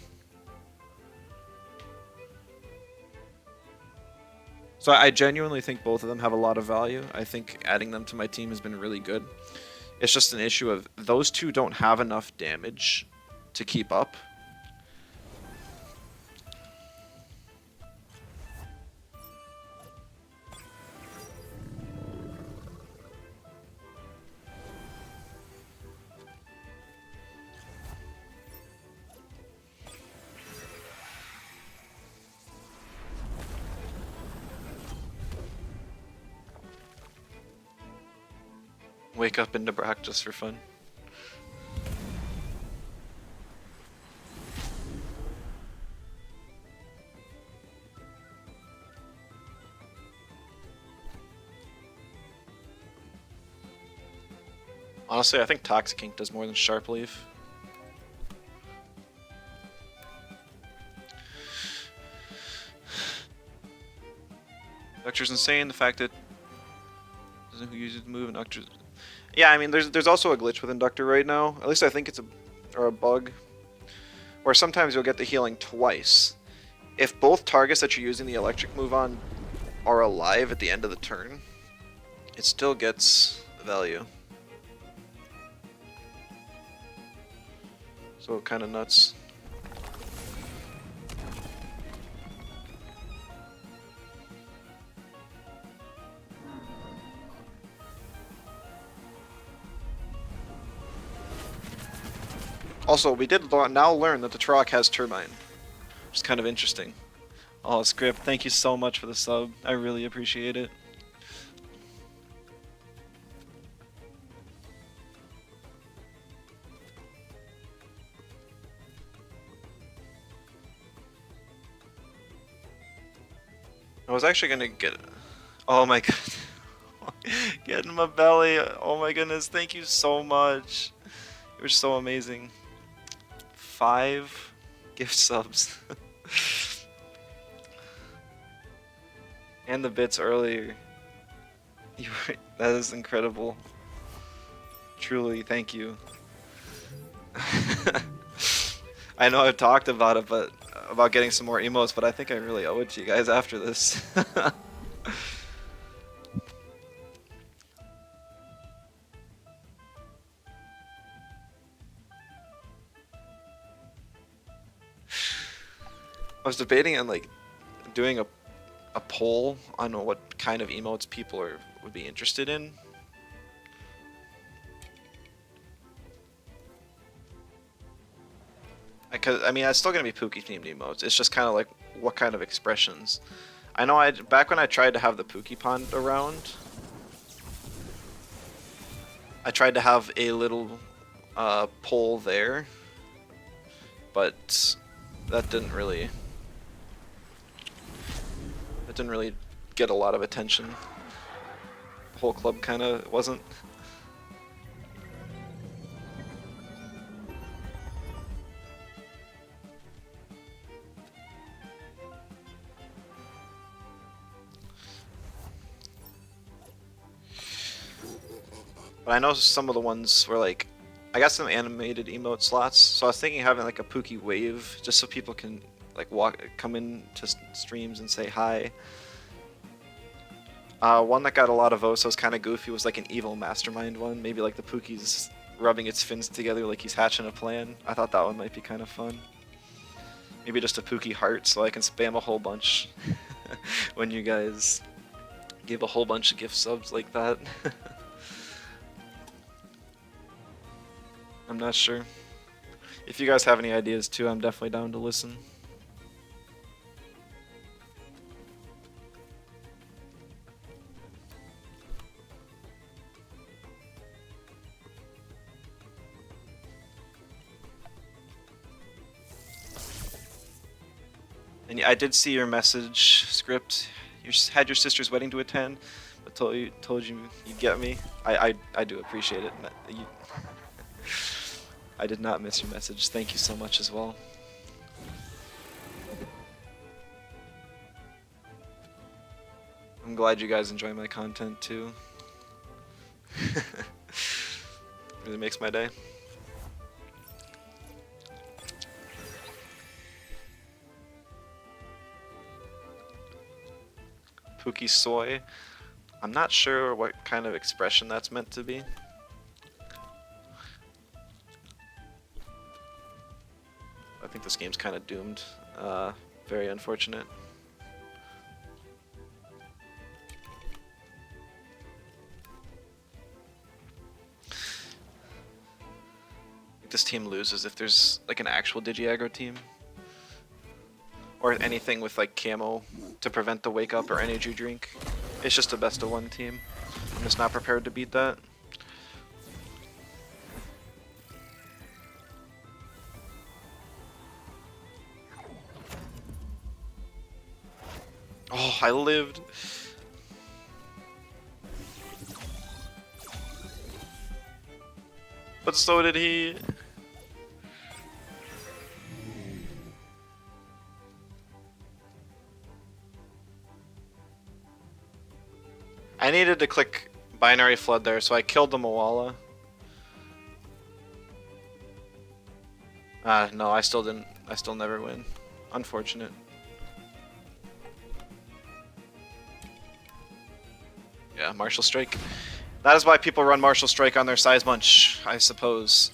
So I genuinely think both of them have a lot of value. I think adding them to my team has been really good. It's just an issue of those two don't have enough damage to keep up. Wake up into Brack just for fun. Honestly, I think Toxic Ink does more than Sharp Leaf. Doctor's insane. The fact that doesn't who uses the move and Doctor's. Yeah, I mean, there's also a glitch with Inductor right now. At least I think it's a bug, where sometimes you'll get the healing twice. If both targets that you're using the electric move on are alive at the end of the turn, it still gets value. So kind of nuts. Also, we did now learn that the Turok has Turbine, which is kind of interesting. Oh, Script, thank you so much for the sub. I really appreciate it. I was actually gonna get... Oh my god. Get in my belly. Oh my goodness, thank you so much. It was so amazing. 5 gift subs. And the bits earlier. That is incredible. Truly, thank you. I know I've talked about it, but about getting some more emotes, but I think I really owe it to you guys after this. I was debating on like doing a poll on what kind of emotes people would be interested in. I mean, it's still gonna be Pookie themed emotes. It's just kind of like what kind of expressions. I know back when I tried to have the Pookie Pond around, I tried to have a little poll there, but that didn't really get a lot of attention. The whole club kind of wasn't. But I know some of the ones were like, I got some animated emote slots, so I was thinking of having like a Pookie wave, just so people can like come in to streams and say hi. One that got a lot of votes, so was kind of goofy, was like an evil mastermind one. Maybe like the Pookie's rubbing its fins together like he's hatching a plan. I thought that one might be kind of fun. Maybe just a Pookie heart, so I can spam a whole bunch when you guys give a whole bunch of gift subs like that. I'm not sure. If you guys have any ideas too, I'm definitely down to listen. And I did see your message, Script. You had your sister's wedding to attend, but told you you'd get me. I do appreciate it. I did not miss your message. Thank you so much as well. I'm glad you guys enjoy my content too. Really makes my day. Pookie Soy. I'm not sure what kind of expression that's meant to be. I think this game's kind of doomed. Very unfortunate. This team loses if there's like an actual Digi-Aggro team. Or anything with like camo to prevent the wake up or energy drink. It's just a best of 1 team. I'm just not prepared to beat that. Oh, I lived. But so did he. I needed to click binary flood there, so I killed the Moala. No, I still didn't. I still never win. Unfortunate. Yeah, Martial Strike. That is why people run Martial Strike on their size bunch, I suppose.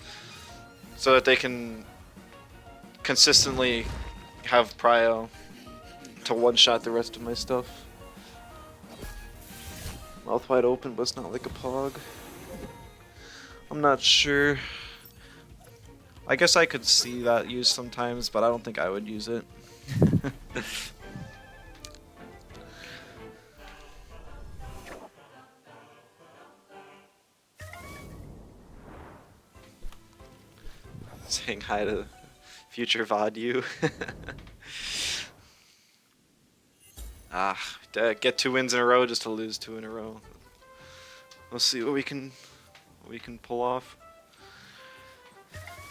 So that they can consistently have prio to one-shot the rest of my stuff. Mouth wide open, but it's not like a pog. I'm not sure. I guess I could see that used sometimes, but I don't think I would use it. Saying hi to future VOD. Get 2 wins in a row just to lose 2 in a row. We'll see what we can pull off.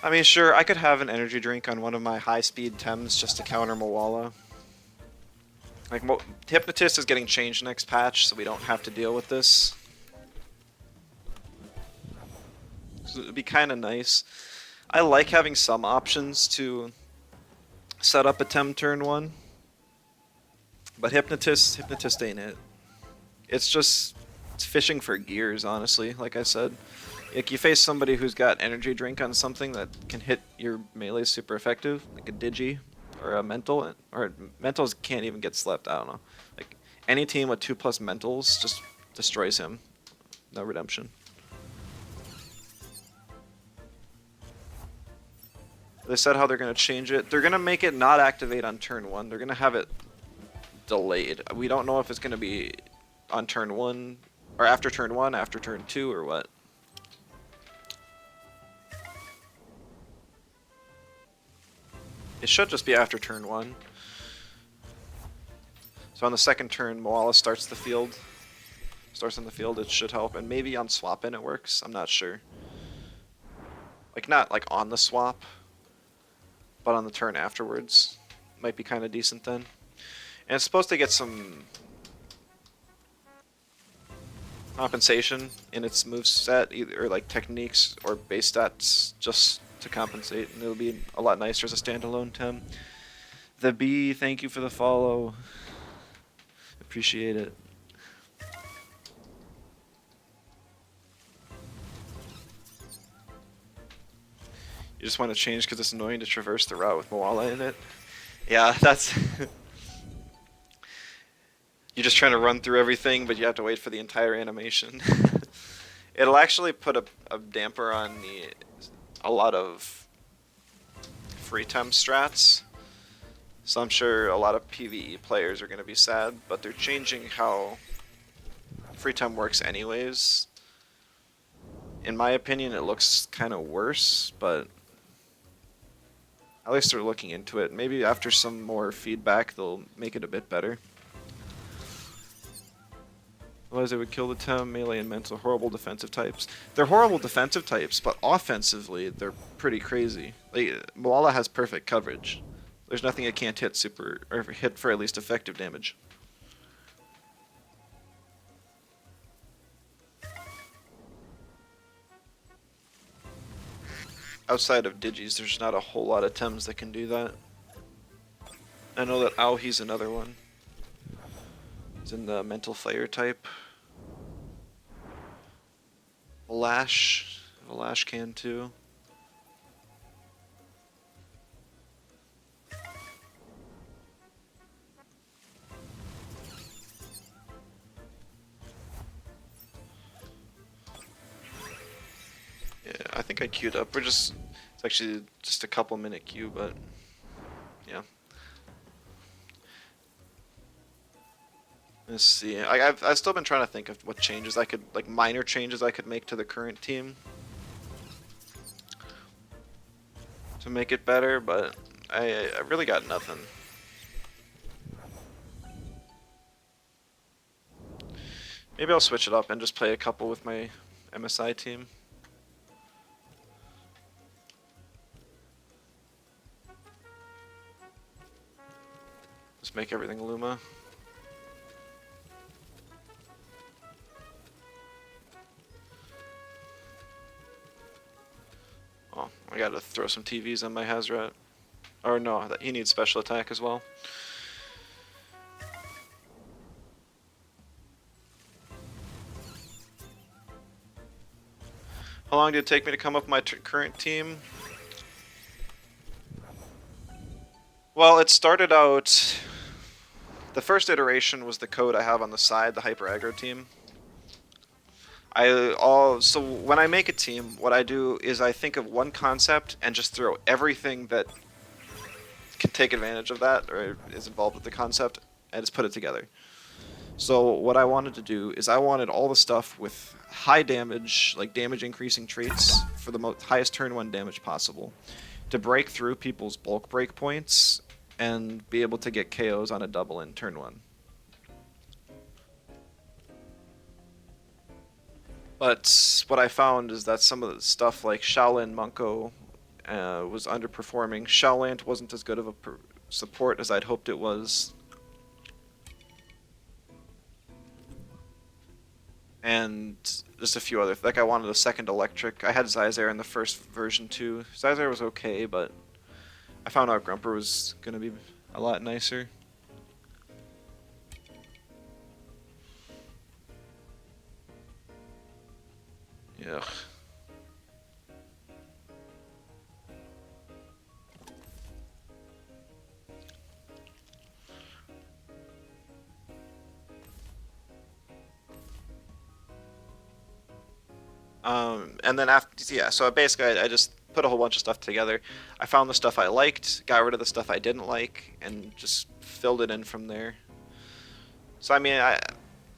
I mean, sure, I could have an energy drink on one of my high-speed Tems just to counter Moala. Like, Hypnotist is getting changed next patch, so we don't have to deal with this. So it would be kind of nice. I like having some options to set up a Tem turn 1. But Hypnotist ain't it. It's fishing for gears, honestly, like I said. Like, you face somebody who's got energy drink on something that can hit your melee super effective, like a Digi or a Mental, or Mentals can't even get slept, I don't know. Like, any team with 2+ Mentals just destroys him. No redemption. They said how they're going to change it. They're going to make it not activate on turn 1. They're going to have it delayed. We don't know if it's going to be on turn 1, or after turn 1, after turn 2, or what. It should just be after turn 1. So on the second turn, Moala starts the field. Starts on the field, it should help. And maybe on swap in it works, I'm not sure. Like, not like on the swap, but on the turn afterwards. Might be kind of decent then. And it's supposed to get some compensation in its moveset, either like techniques or base stats, just to compensate, and it'll be a lot nicer as a standalone Tem. The B, thank you for the follow. Appreciate it. You just want to change because it's annoying to traverse the route with Moala in it. Yeah, that's... You're just trying to run through everything, but you have to wait for the entire animation. It'll actually put a damper on a lot of free Tem strats. So I'm sure a lot of PvE players are going to be sad, but they're changing how free Tem works anyways. In my opinion, it looks kind of worse, but at least they're looking into it. Maybe after some more feedback, they'll make it a bit better. Otherwise, they would kill the Tem, melee, and mental. Horrible defensive types. They're horrible defensive types, but offensively, they're pretty crazy. Like, Moala has perfect coverage. There's nothing it can't hit or hit for at least effective damage. Outside of Digis, there's not a whole lot of Tems that can do that. I know that Aohi's another one. He's in the mental fire type. Lash can too. Yeah, I think I queued up. It's actually just a couple minute queue, but yeah. Let's see. I've still been trying to think of what changes I could, like minor changes I could make to the current team to make it better, but I really got nothing. Maybe I'll switch it up and just play a couple with my MSI team. Just make everything Luma. Oh, I gotta throw some TVs on my Hazrat. Or no, he needs special attack as well. How long did it take me to come up with my current team? Well, it started out... The first iteration was the code I have on the side, the Hyper Aggro team. So when I make a team, what I do is I think of one concept and just throw everything that can take advantage of that or is involved with the concept and just put it together. So what I wanted to do is I wanted all the stuff with high damage, like damage increasing traits for the highest turn 1 damage possible, to break through people's bulk breakpoints and be able to get KOs on a double in turn 1. But what I found is that some of the stuff like Shaolin Munko was underperforming. Shaolant wasn't as good of a support as I'd hoped it was. And just a few other, like I wanted a second electric. I had Zyzare in the first version too. Zyzare was okay, but I found out Grumper was gonna be a lot nicer. Yeah. And then after, yeah, so basically I just put a whole bunch of stuff together. I found the stuff I liked, got rid of the stuff I didn't like, and just filled it in from there. So I mean,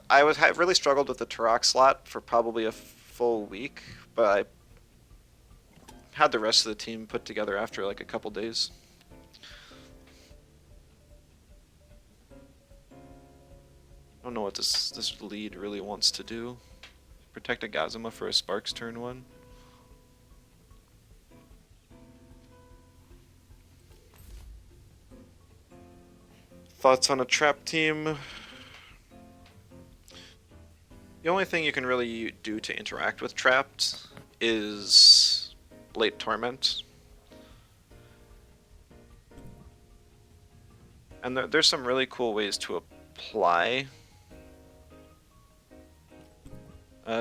I really struggled with the Turok slot for probably a full week, but I had the rest of the team put together after like a couple days. I don't know what this lead really wants to do. Protect a Gazuma for a Sparks turn 1. Thoughts on a trap team? The only thing you can really do to interact with trapped is late torment. And there's some really cool ways to apply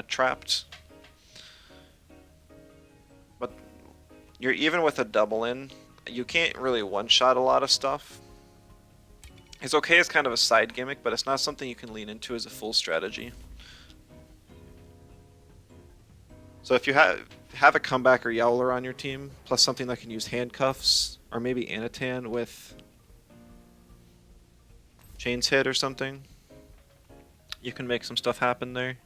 trapped. But even with a double in, you can't really one-shot a lot of stuff. It's okay as kind of a side gimmick, but it's not something you can lean into as a full strategy. So if you have a comeback or Yowler on your team, plus something that can use handcuffs, or maybe Anatan with Chains Hit or something, you can make some stuff happen there.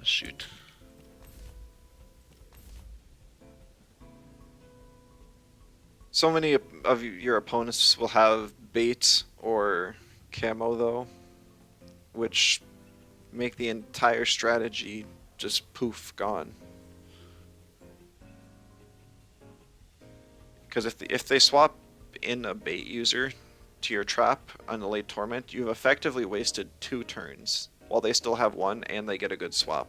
Shoot. So many of your opponents will have bait or camo though, which make the entire strategy just poof gone. Because if they swap in a bait user to your trap on the late torment, you've effectively wasted 2 turns while they still have 1 and they get a good swap.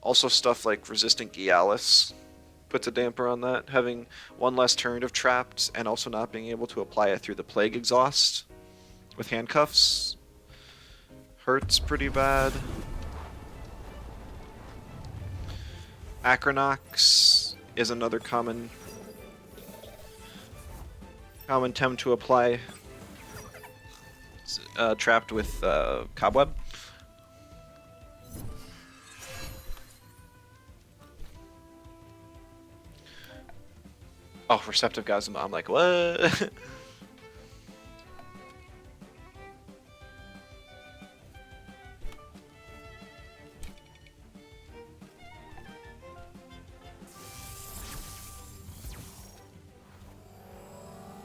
Also stuff like resistant Gialis puts a damper on that. Having one less turn of trapped and also not being able to apply it through the plague exhaust with handcuffs hurts pretty bad. Acronox is another common Tem to apply trapped with Cobweb. Oh, Receptive Gazuma. I'm like, what?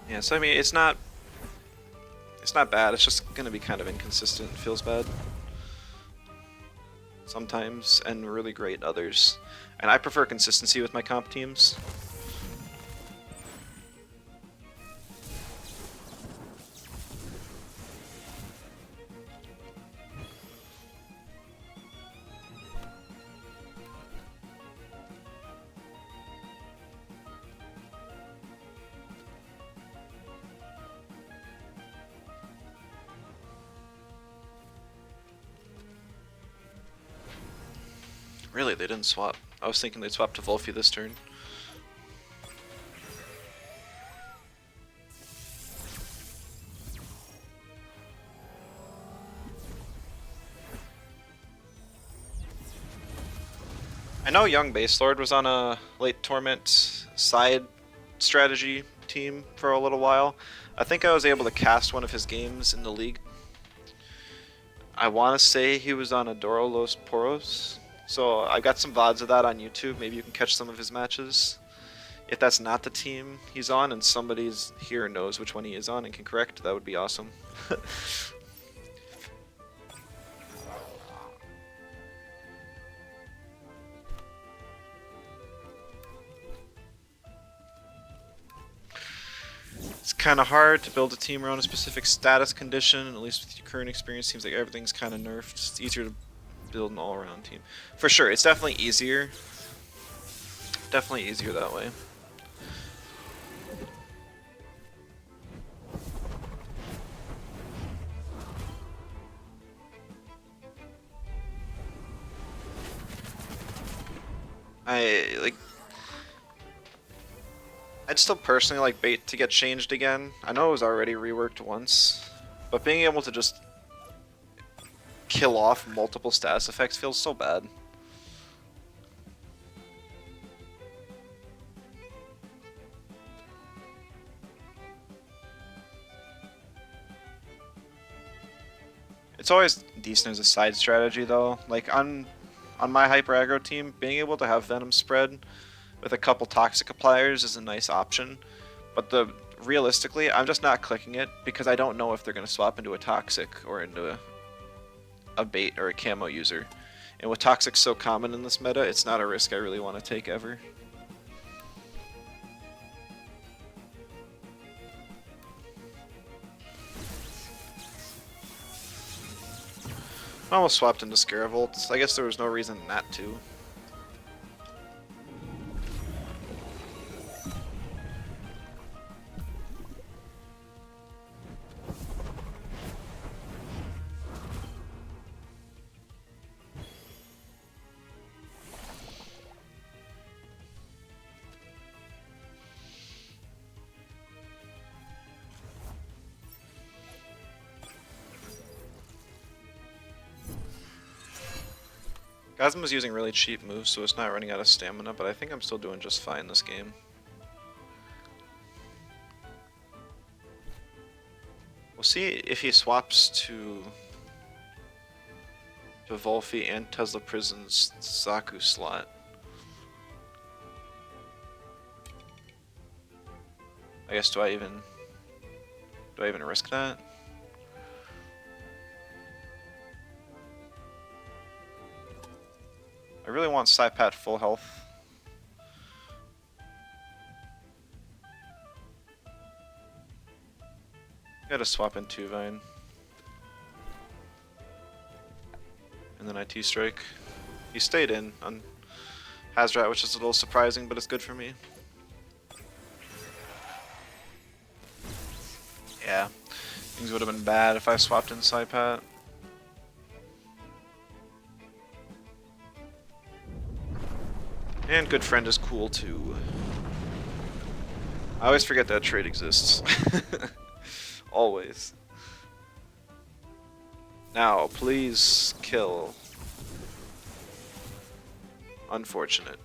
Yeah, so I mean, it's not bad. It's just gonna be kind of inconsistent. It feels bad sometimes, and really great others. And I prefer consistency with my comp teams. Really, they didn't swap. I was thinking they'd swap to Volphy this turn. I know Young Baselord was on a late Torment side strategy team for a little while. I think I was able to cast one of his games in the league. I want to say he was on Adoro Los Poros. So I got some VODs of that on YouTube. Maybe you can catch some of his matches. If that's not the team he's on and somebody's here knows which one he is on and can correct, that would be awesome. It's kind of hard to build a team around a specific status condition, at least with your current experience. Seems like everything's kind of nerfed. It's easier to build an all-around team. For sure, it's definitely easier. Definitely easier that way. I'd still personally like Bait to get changed again. I know it was already reworked once, but being able to just kill off multiple status effects feels so bad. It's always decent as a side strategy though. Like on my Hyper Aggro team, being able to have Venom spread with a couple Toxic Appliers is a nice option. But realistically, I'm just not clicking it because I don't know if they're going to swap into a Toxic or into a Bait or a Camo user. And with Toxic so common in this meta, it's not a risk I really want to take ever. I almost swapped into Scaravolt. I guess there was no reason not to. Gazuma's using really cheap moves, so it's not running out of stamina, but I think I'm still doing just fine this game. We'll see if he swaps to Volphy and Tesla Prison's Zaku slot. I guess do I even risk that? I really want Saipat full health. Gotta swap in 2-Vine. And then IT Strike. He stayed in Hazrat, which is a little surprising, but it's good for me. Yeah, things would have been bad if I swapped in Saipat. And Good Friend is cool too. I always forget that trait exists. Always. Now, please kill. Unfortunate.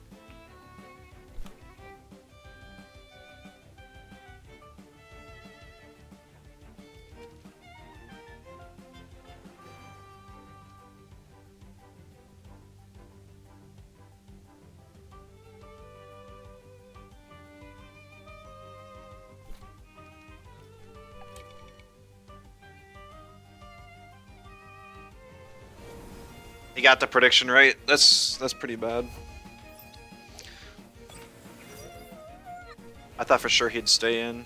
He got the prediction right. That's pretty bad. I thought for sure he'd stay in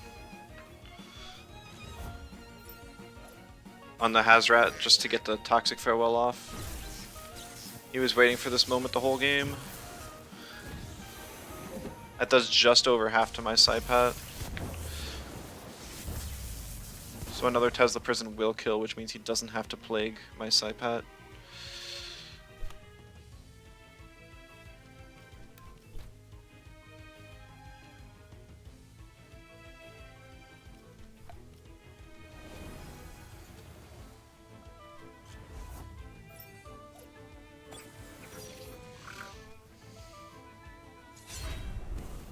on the Hazrat just to get the Toxic Farewell off. He was waiting for this moment the whole game. That does just over half to my Saipat. So another Tesla Prison will kill, which means he doesn't have to plague my Saipat.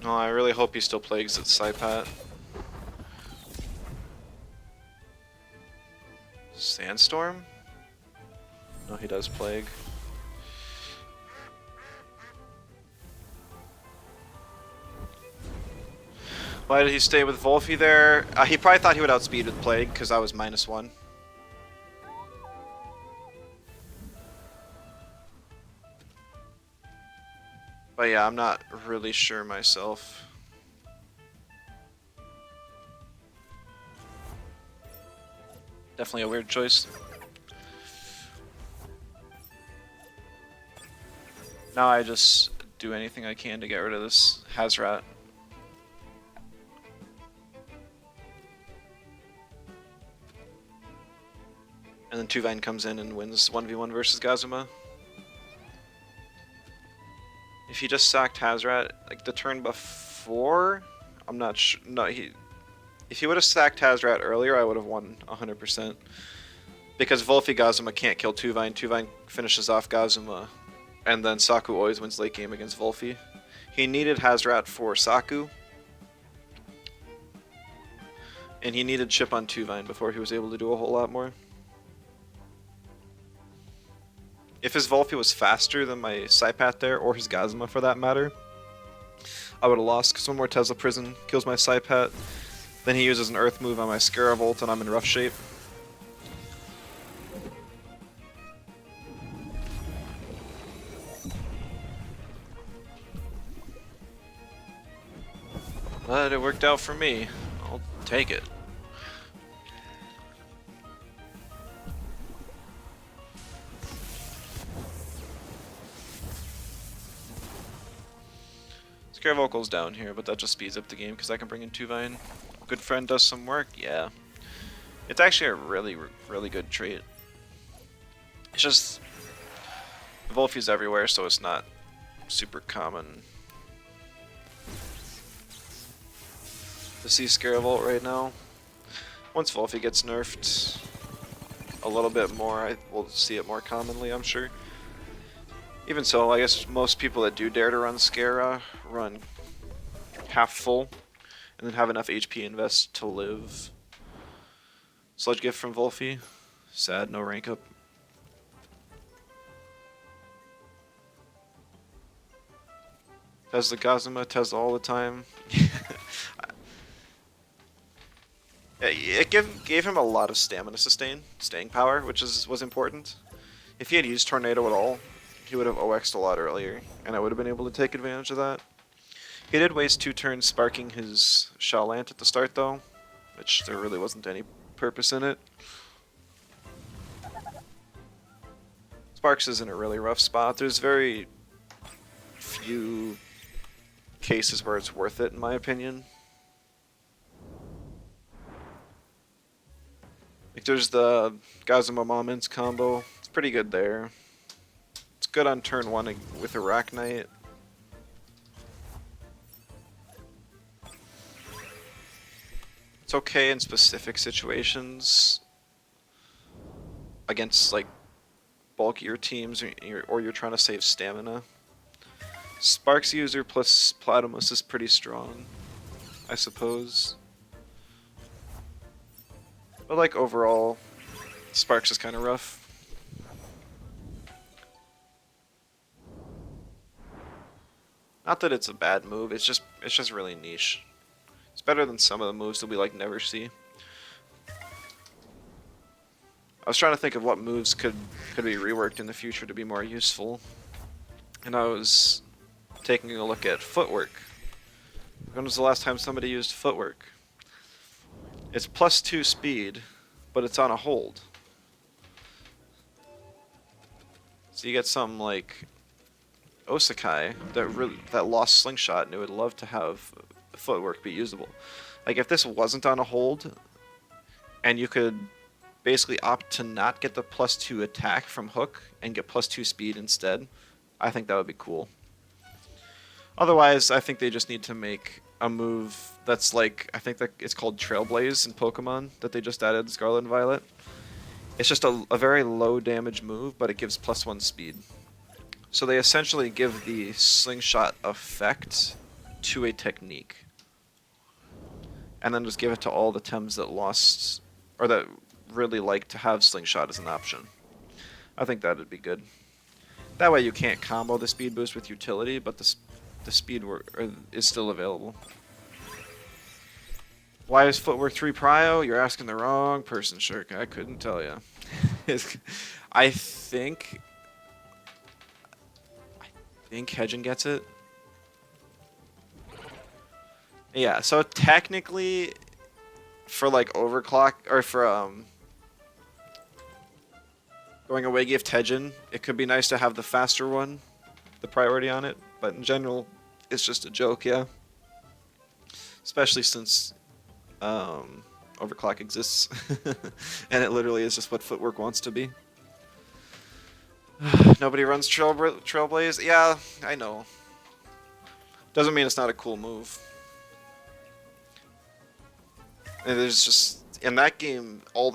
Oh, I really hope he still plagues at Saipat. Sandstorm? No, he does plague. Why did he stay with Volphy there? He probably thought he would outspeed with Plague, because I was -1. But yeah, I'm not really sure myself. Definitely a weird choice. Now I just do anything I can to get rid of this Hazrat. And then Tuvine comes in and wins 1v1 versus Gazuma. If he just sacked Hazrat, like the turn before, I'm not sure. No, if he would have sacked Hazrat earlier, I would have won 100%. Because Volphy Gazuma can't kill Tuvine. Tuvine finishes off Gazuma, and then Saku always wins late game against Volphy. He needed Hazrat for Saku, and he needed chip on Tuvine before he was able to do a whole lot more. If his Volphy was faster than my Saipat there, or his Gazuma for that matter, I would have lost, because one more Tesla Prison kills my Saipat. Then he uses an Earth move on my Scaravolt, and I'm in rough shape. But it worked out for me. I'll take it. Scaravocal's down here, but that just speeds up the game because I can bring in Tuvine. Good Friend does some work, yeah. It's actually a really good trait. It's just Volphy's everywhere, so it's not super common to see Scaravolt right now. Once Volphy gets nerfed a little bit more, I will see it more commonly, I'm sure. Even so, I guess most people that do dare to run Scara run half full and then have enough HP invest to live. Sludge Gift from Volphy. Sad, no rank up. Tesla Gazuma, Tesla all the time. It gave him a lot of stamina staying power, which was important. If he had used Tornado at all, he would have OX'd a lot earlier, and I would have been able to take advantage of that. He did waste 2 turns sparking his Shaolant at the start though, which there really wasn't any purpose in it. Sparks is in a really rough spot. There's very few few cases where it's worth it, in my opinion. Like there's the Gazuma Moments combo. It's pretty good there. It's good on turn 1 with Arachnite. It's okay in specific situations against like bulkier teams, or you're trying to save stamina. Sparks user plus Platamus is pretty strong, I suppose. But like overall, Sparks is kind of rough. Not that it's a bad move, it's just really niche. It's better than some of the moves that we like never see. I was trying to think of what moves could be reworked in the future to be more useful. And I was taking a look at footwork. When was the last time somebody used footwork? It's +2 speed, but it's on a hold. So you get something like Osakai that lost Slingshot, and it would love to have footwork be usable. Like if this wasn't on a hold, and you could basically opt to not get the +2 attack from hook and get +2 speed instead, I think that would be cool. Otherwise, I think they just need to make a move that's like, I think that it's called Trailblaze in Pokemon that they just added Scarlet and Violet. It's just a very low damage move, but it gives +1 speed. So they essentially give the Slingshot effect to a technique. And then just give it to all the Tems that lost, or that really like to have Slingshot as an option. I think that would be good. That way you can't combo the speed boost with utility, but the speed is still available. Why is Footwork 3 Prio? You're asking the wrong person, Shirk. I couldn't tell you. I think Hedgen gets it. Yeah, so technically, for like overclock, or for going away gift Hedgen, it could be nice to have the faster one, the priority on it, but in general, it's just a joke, yeah. Especially since overclock exists, and it literally is just what Footwork wants to be. Nobody runs Trailblaze? Yeah, I know. Doesn't mean it's not a cool move. And there's just, in that game, in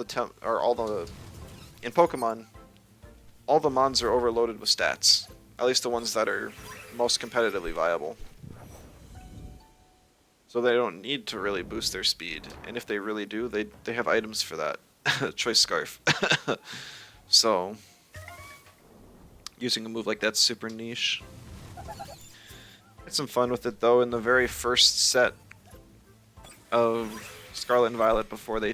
Pokemon, all the mons are overloaded with stats. At least the ones that are most competitively viable. So they don't need to really boost their speed. And if they really do, they have items for that. Choice Scarf. So using a move like that's super niche. Had some fun with it though in the very first set of Scarlet and Violet before they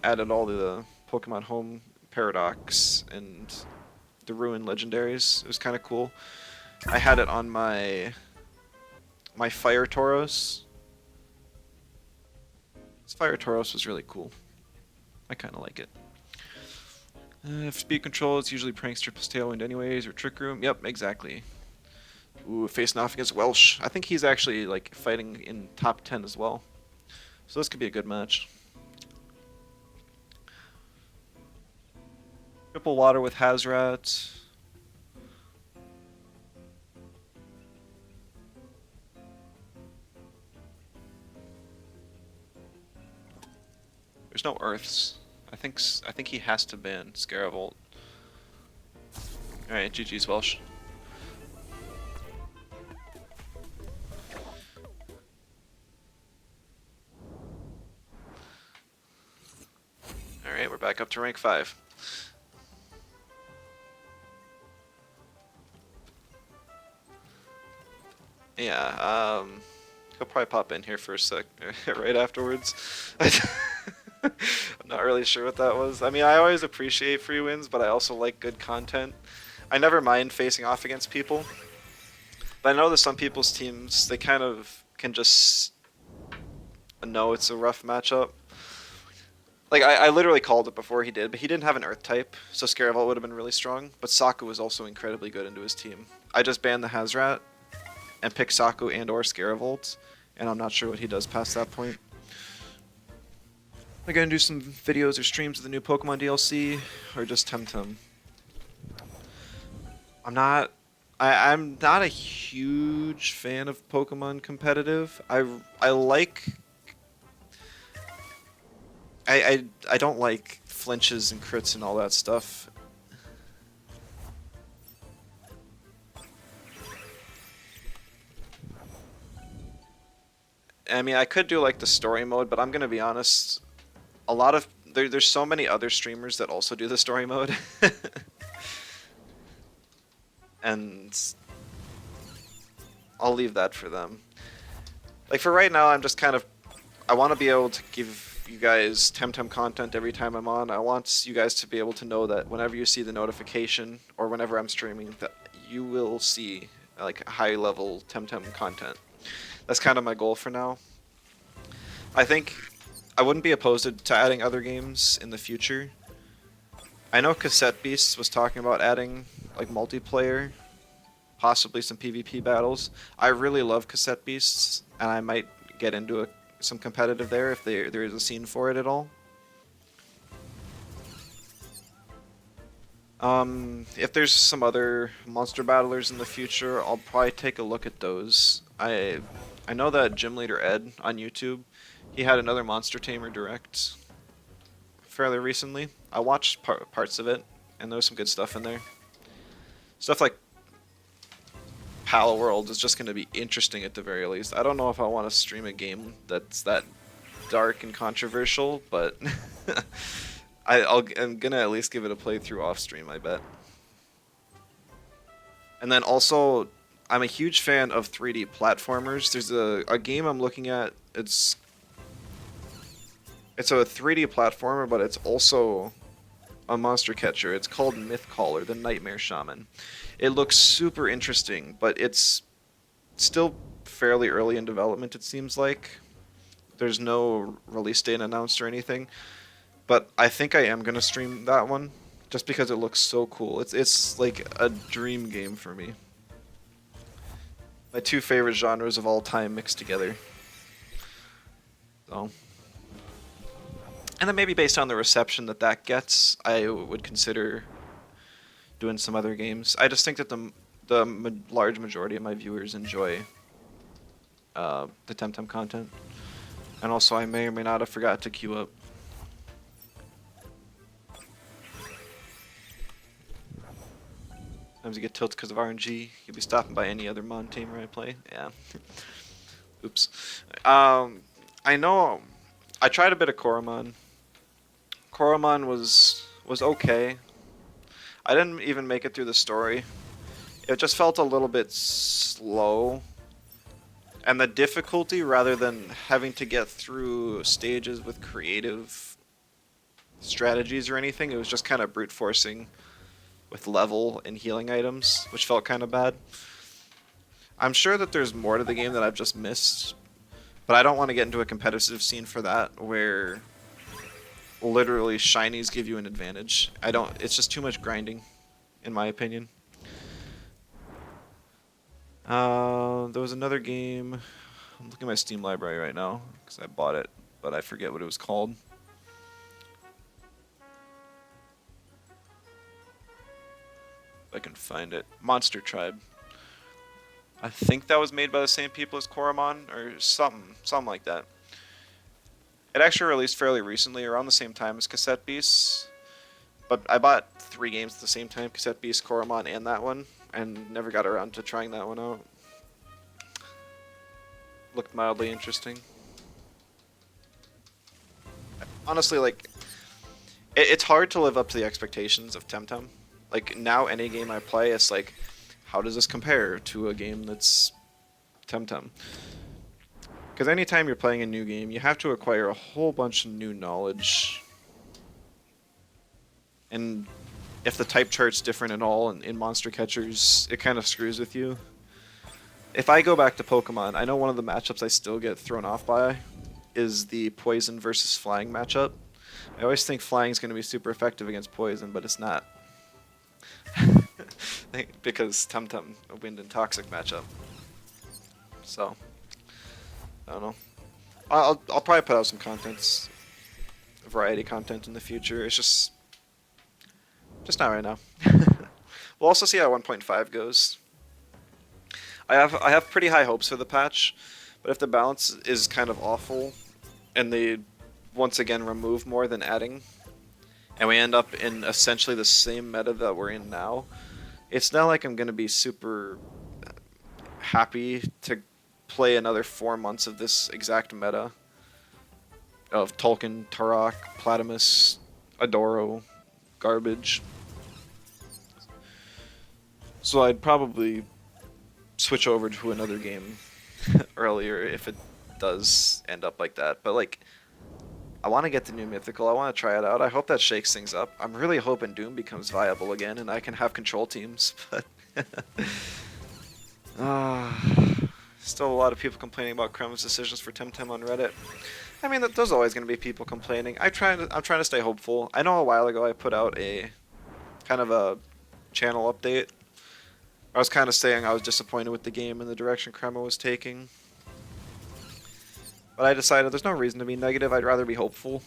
added all the Pokemon Home Paradox and the Ruin Legendaries. It was kind of cool. I had it on my Fire Tauros. This Fire Tauros was really cool. I kind of like it. If speed control, it's usually Prankster plus Tailwind anyways, or Trick Room. Yep, exactly. Ooh, facing off against Welsh. I think he's actually like fighting in top 10 as well. So this could be a good match. Triple Water with Hazrat. There's no Earths. I think he has to ban Scaravolt. Alright, GG's Welsh. Alright, we're back up to rank 5. Yeah, he'll probably pop in here for a sec right afterwards. I'm not really sure what that was. I mean, I always appreciate free wins, but I also like good content. I never mind facing off against people. But I know that some people's teams, they kind of can just know it's a rough matchup. Like, I literally called it before he did, but he didn't have an Earth type, so Scaravolt would have been really strong. But Saku was also incredibly good into his team. I just banned the Hazrat, and pick Saku and or Scaravolt, and I'm not sure what he does past that point. I'm gonna do some videos or streams of the new Pokemon DLC, or just Temtem. I'm not a huge fan of Pokemon competitive. I like I don't like flinches and crits and all that stuff. I mean, I could do like the story mode, but I'm gonna be honest, a lot of there's so many other streamers that also do the story mode. And I'll leave that for them. Like for right now, I'm just kind of, I want to be able to give you guys Temtem content every time I'm on. I want you guys to be able to know that whenever you see the notification or whenever I'm streaming, that you will see like high level Temtem content. That's kind of my goal for now. I think I wouldn't be opposed to adding other games in the future. I know Cassette Beasts was talking about adding like multiplayer, possibly some PvP battles. I really love Cassette Beasts, and I might get into some competitive there if there is a scene for it at all. If there's some other monster battlers in the future, I'll probably take a look at those. I know that Gym Leader Ed on YouTube, he had another Monster Tamer Direct fairly recently. I watched parts of it, and there was some good stuff in there. Stuff like Pal World is just going to be interesting at the very least. I don't know if I want to stream a game that's that dark and controversial, but I'm going to at least give it a playthrough off stream, I bet. And then also, I'm a huge fan of 3D platformers. There's a game I'm looking at. It's a 3D platformer, but it's also a monster catcher. It's called Mythcaller, the Nightmare Shaman. It looks super interesting, but it's still fairly early in development, it seems like. There's no release date announced or anything. But I think I am going to stream that one, just because it looks so cool. It's like a dream game for me. My two favorite genres of all time mixed together. So... And then maybe based on the reception that gets, I would consider doing some other games. I just think that the large majority of my viewers enjoy the Temtem content. And also I may or may not have forgot to queue up. Sometimes you get tilted because of RNG. You'll be stopping by any other Mon tamer I play. Yeah. Oops. I know I tried a bit of Koromon. Koromon was okay. I didn't even make it through the story. It just felt a little bit slow. And the difficulty, rather than having to get through stages with creative strategies or anything, it was just kind of brute forcing with level and healing items, which felt kind of bad. I'm sure that there's more to the game that I've just missed, but I don't want to get into a competitive scene for that where literally shinies give you an advantage. It's just too much grinding, in my opinion. There was another game. I'm looking at my Steam library right now because I bought it, but I forget what it was called. If I can find it. Monster Tribe. I think that was made by the same people as Koromon, or something like that. It actually released fairly recently, around the same time as Cassette Beasts. But I bought 3 games at the same time, Cassette Beasts, Koromon, and that one, and never got around to trying that one out. Looked mildly interesting. Honestly, like, it's hard to live up to the expectations of Temtem. Like, now any game I play, it's like, how does this compare to a game that's Temtem? Because anytime you're playing a new game, you have to acquire a whole bunch of new knowledge. And if the type chart's different at all in Monster Catchers, it kind of screws with you. If I go back to Pokemon, I know one of the matchups I still get thrown off by is the Poison versus Flying matchup. I always think Flying is going to be super effective against Poison, but it's not. Because Temtem, a Wind and Toxic matchup. So I don't know. I'll probably put out some content, variety content in the future. It's just not right now. We'll also see how 1.5 goes. I have pretty high hopes for the patch, but if the balance is kind of awful, and they once again remove more than adding, and we end up in essentially the same meta that we're in now, it's not like I'm gonna be super happy to play another 4 months of this exact meta of Tolkien, Turok, Platimus, Adoro, garbage. So I'd probably switch over to another game earlier if it does end up like that. But like, I want to get the new Mythical. I want to try it out. I hope that shakes things up. I'm really hoping Doom becomes viable again and I can have control teams. But still a lot of people complaining about Krem's decisions for Temtem on Reddit. I mean, there's always going to be people complaining. I'm trying to stay hopeful. I know a while ago I put out a kind of a channel update. I was kind of saying I was disappointed with the game and the direction Crema was taking. But I decided there's no reason to be negative. I'd rather be hopeful.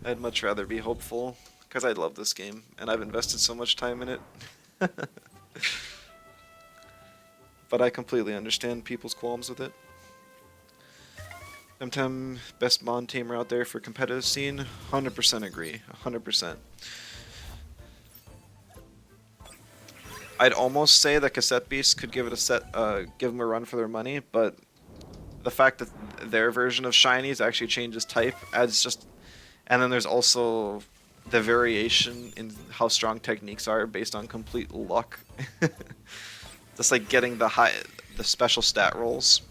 I'd much rather be hopeful because I love this game and I've invested so much time in it. But I completely understand people's qualms with it. Temtem, best Mon tamer out there for competitive scene. 100% agree. 100%. I'd almost say that Cassette Beast could give them a run for their money, but the fact that their version of Shinies actually changes type adds just, and then there's also the variation in how strong techniques are based on complete luck. Just like getting the special stat rolls.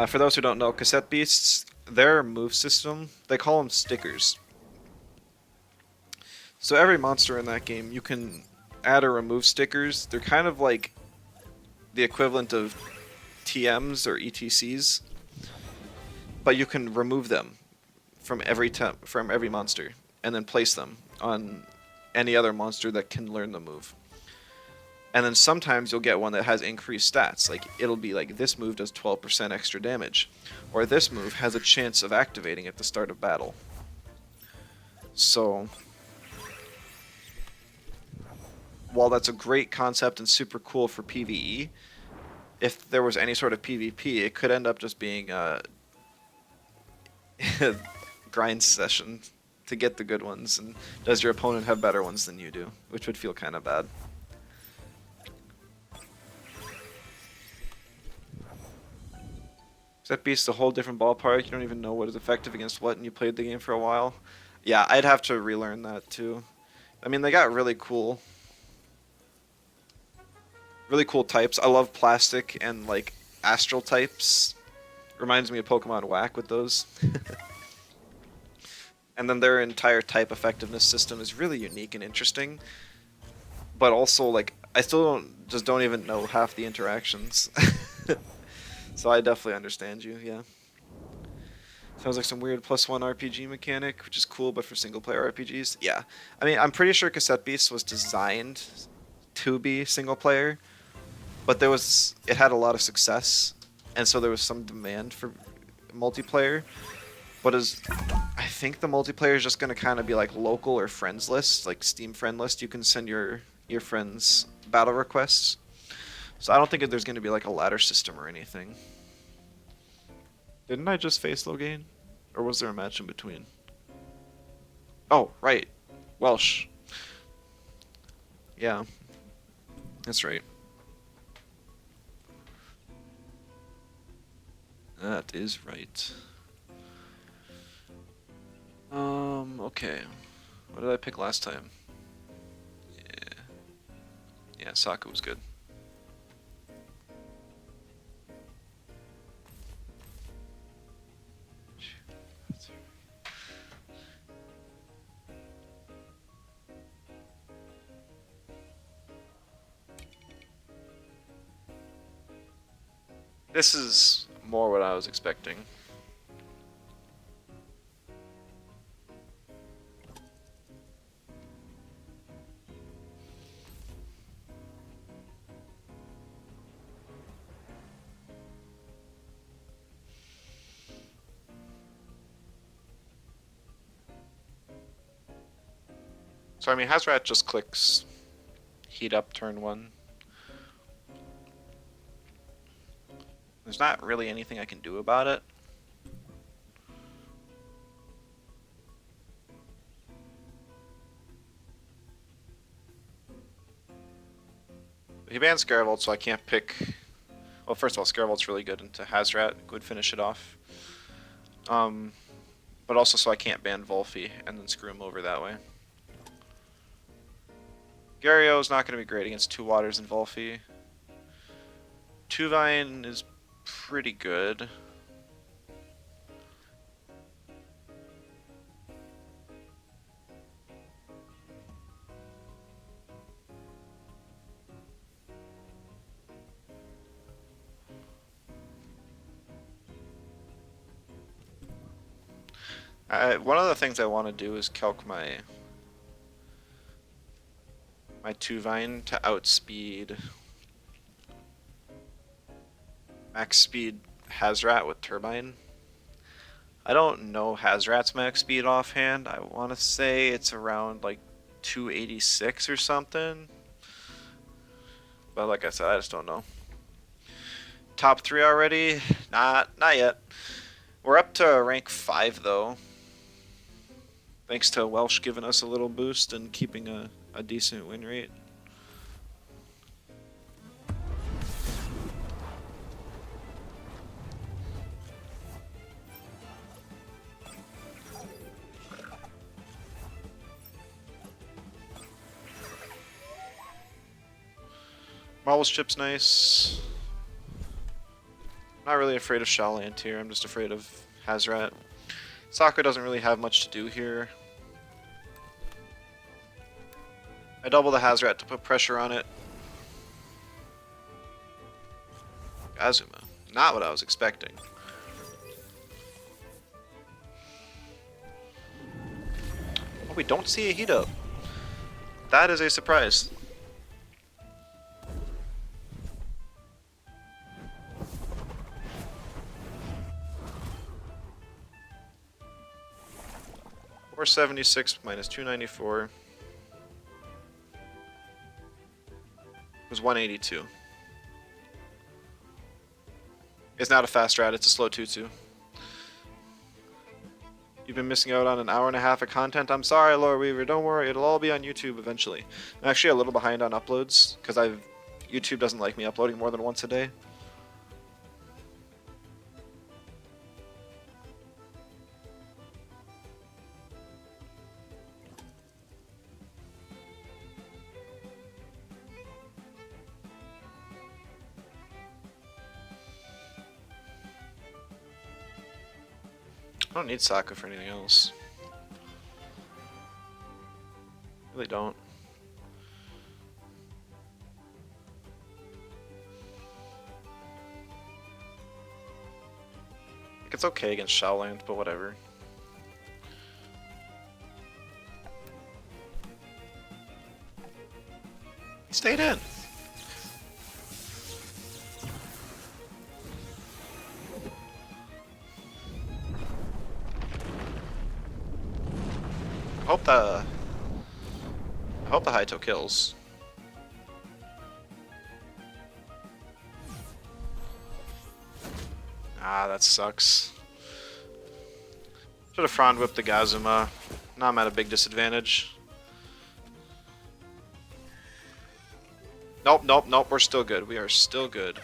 For those who don't know, Cassette Beasts, their move system, they call them stickers. So every monster in that game, you can add or remove stickers. They're kind of like the equivalent of TMs or ETCs, but you can remove them from every monster and then place them on any other monster that can learn the move. And then sometimes you'll get one that has increased stats. Like it'll be like this move does 12% extra damage, or this move has a chance of activating at the start of battle. So while that's a great concept and super cool for PvE, if there was any sort of PvP, it could end up just being a grind session to get the good ones, and does your opponent have better ones than you do, which would feel kind of bad. That Beast's a whole different ballpark. You don't even know what is effective against what, and you played the game for a while. Yeah, I'd have to relearn that too. I mean, they got really cool types. I love plastic and like astral types. Reminds me of Pokemon Whack with those. And then their entire type effectiveness system is really unique and interesting. But also, like, I still don't even know half the interactions. So I definitely understand you, yeah. Sounds like some weird +1 RPG mechanic, which is cool, but for single-player RPGs, yeah. I mean, I'm pretty sure Cassette Beast was designed to be single-player, but it had a lot of success, and so there was some demand for multiplayer. But I think the multiplayer is just going to kind of be like local or friends list, like Steam friend list. You can send your friends battle requests. So I don't think there's going to be like a ladder system or anything. Didn't I just face Logain? Or was there a match in between? Oh, right. Welsh. Yeah. That's right. That is right. Okay. What did I pick last time? Yeah, Saku was good. This is more what I was expecting. So I mean, Hazrat just clicks heat up turn 1. There's not really anything I can do about it. He bans Scaravolt, so I can't pick... Well, first of all, Scaravolt's really good into Hazrat. Would finish it off. But also so I can't ban Volphy and then screw him over that way. Gario's not going to be great against 2 Waters and Volphy. Tuvine is pretty good. One of the things I want to do is calc my Tuvine to outspeed max speed Hazrat with Turbine. I don't know Hazrat's max speed offhand. I want to say it's around like 286 or something. But like I said, I just don't know. Top 3 already? Not yet. We're up to rank 5 though. Thanks to Welsh giving us a little boost and keeping a decent win rate. Marvel's Chip's nice. Not really afraid of Shawland here, I'm just afraid of Hazrat. Sakura doesn't really have much to do here. I double the Hazrat to put pressure on it. Azuma. Not what I was expecting. Oh, we don't see a heat up. That is a surprise. $476 minus 294 was 182. It's not a fast strat, it's a slow 2-2. You've been missing out on an hour and a half of content. I'm sorry, Lord Weaver. Don't worry, it'll all be on YouTube eventually. I'm actually a little behind on uploads because YouTube doesn't like me uploading more than once a day. I don't need Sokka for anything else. Really don't. Like, it's okay against Shawland, but whatever. He stayed in. I hope the Haito kills. Ah, that sucks. Should have frond whipped the Gazuma. Now I'm at a big disadvantage. Nope, nope, nope, we're still good. We are still good.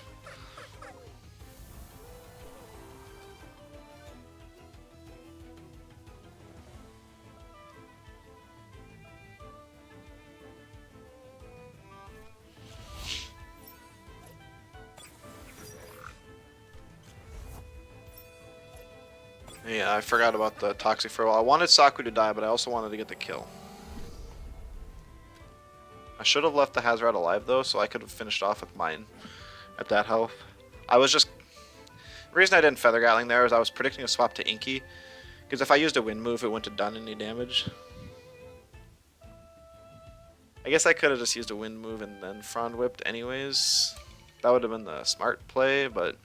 Yeah, I forgot about the Toxic for a while. I wanted Saku to die, but I also wanted to get the kill. I should have left the Hazrat alive, though, so I could have finished off with mine at that health. I was just... The reason I didn't Feather Gatling there is I was predicting a swap to Inky, because if I used a wind move, it wouldn't have done any damage. I guess I could have just used a wind move and then frond whipped anyways. That would have been the smart play, but...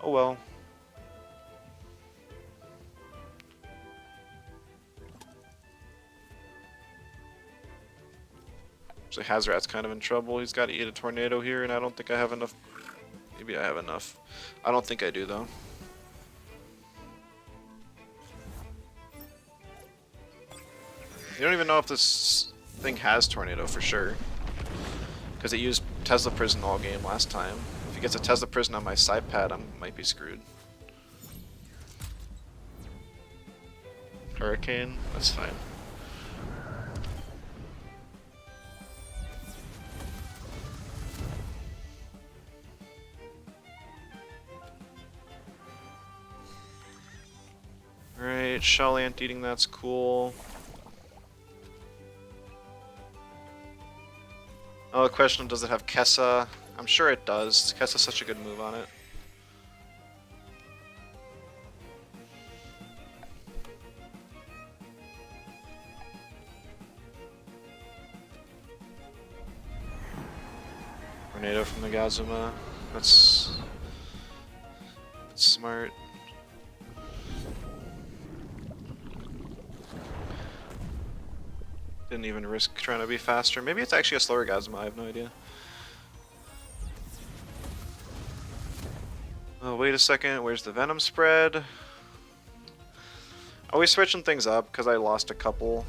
Oh well. So Hazrat's kind of in trouble. He's got to eat a tornado here, and I don't think I have enough. Maybe I have enough. I don't think I do, though. You don't even know if this thing has tornado for sure. Because it used Tesla Prison all game last time. If he gets a Tesla Prison on my side pad, I might be screwed. Hurricane? That's fine. Alright, Shell Ant eating, that's cool. Oh, the question of does it have Kessa? I'm sure it does. Kessa's such a good move on it. Tornado from the Gazuma. That's smart. Didn't even risk trying to be faster. Maybe it's actually a slower Gazuma, I have no idea. Oh, wait a second, where's the Venom spread? Always switching things up because I lost a couple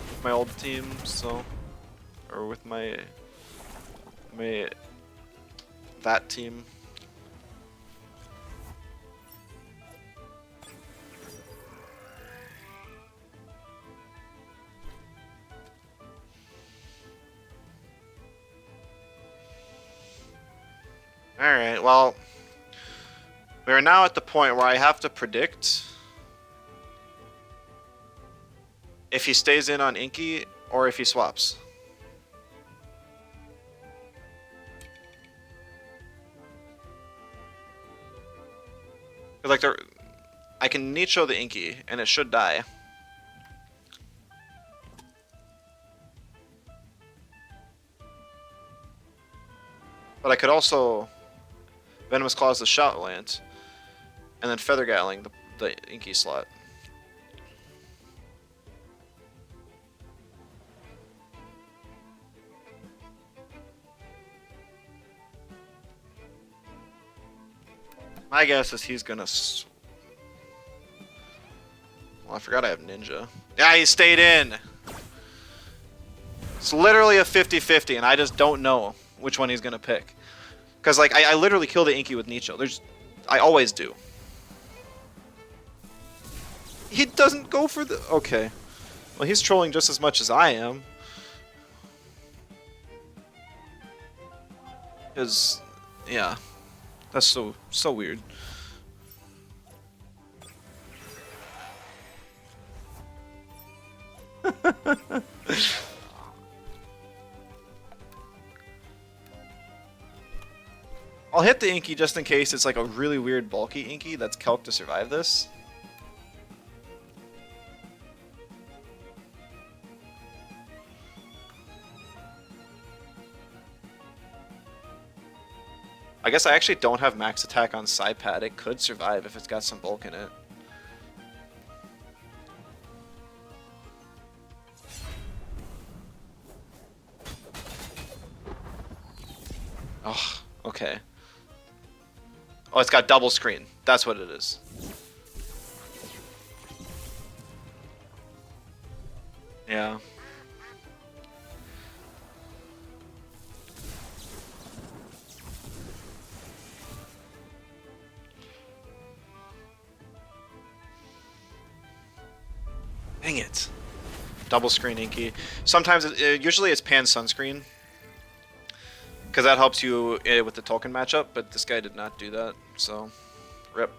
with my old team, so... Or with my that team. Alright, well, we are now at the point where I have to predict if he stays in on Inky or if he swaps. Like, I can Nicho the Inky and it should die. But I could also Venomous Claws the Shoutland, and then Feather Gatling the Inky slot. My guess is he's gonna... Well, I forgot I have Ninja. Yeah, he stayed in! It's literally a 50-50, and I just don't know which one he's gonna pick. Because, like, I literally kill the Inky with Nicho. I always do. He doesn't go for the... Okay. Well, he's trolling just as much as I am. Because, yeah. That's so weird. I'll hit the Inky just in case it's like a really weird bulky Inky that's calced to survive this. I guess I actually don't have max attack on Psypad. It could survive if it's got some bulk in it. Oh, okay. Oh, it's got double screen. That's what it is. Yeah. Dang it. Double screen Inky. Sometimes, usually it's pan sunscreen. Because that helps you with the token matchup, but this guy did not do that, so rip.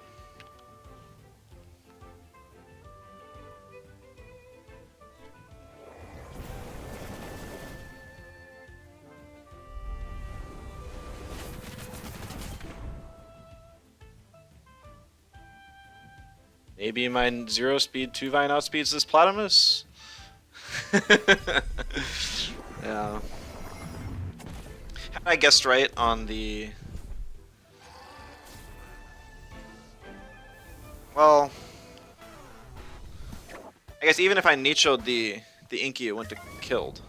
Maybe my 0 speed 2 Vine outspeeds this Platimus? Yeah. Had I guessed right on the... Well... I guess even if I Nicho'd the Inky, it wouldn't have killed.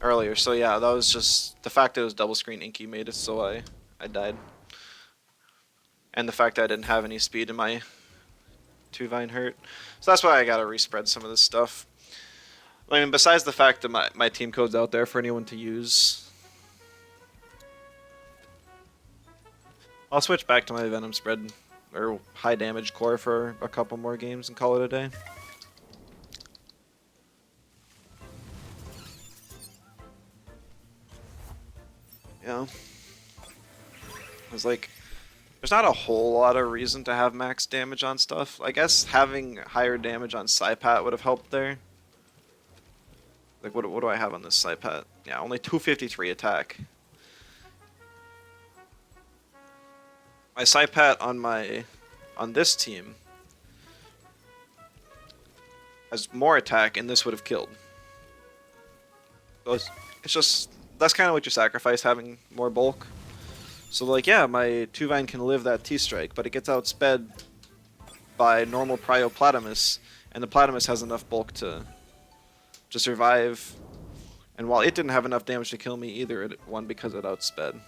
earlier. So yeah, that was just the fact that it was double screen Inky made it so I died. And the fact that I didn't have any speed in my 2-vine hurt. So that's why I gotta respread some of this stuff. I mean, besides the fact that my team code's out there for anyone to use, I'll switch back to my Venom spread or high damage core for a couple more games and call it a day. Yeah. It's like, there's not a whole lot of reason to have max damage on stuff. I guess having higher damage on Psypat would have helped there. Like, what do I have on this Psypat? Yeah, only 253 attack. My Psypat on this team has more attack, and this would have killed. So it's just, that's kind of what you sacrifice, having more bulk. So like, yeah, my 2-vine can live that T-strike, but it gets outsped by normal Prio Platamus, and the Platamus has enough bulk to survive. And while it didn't have enough damage to kill me either, it won because it outsped.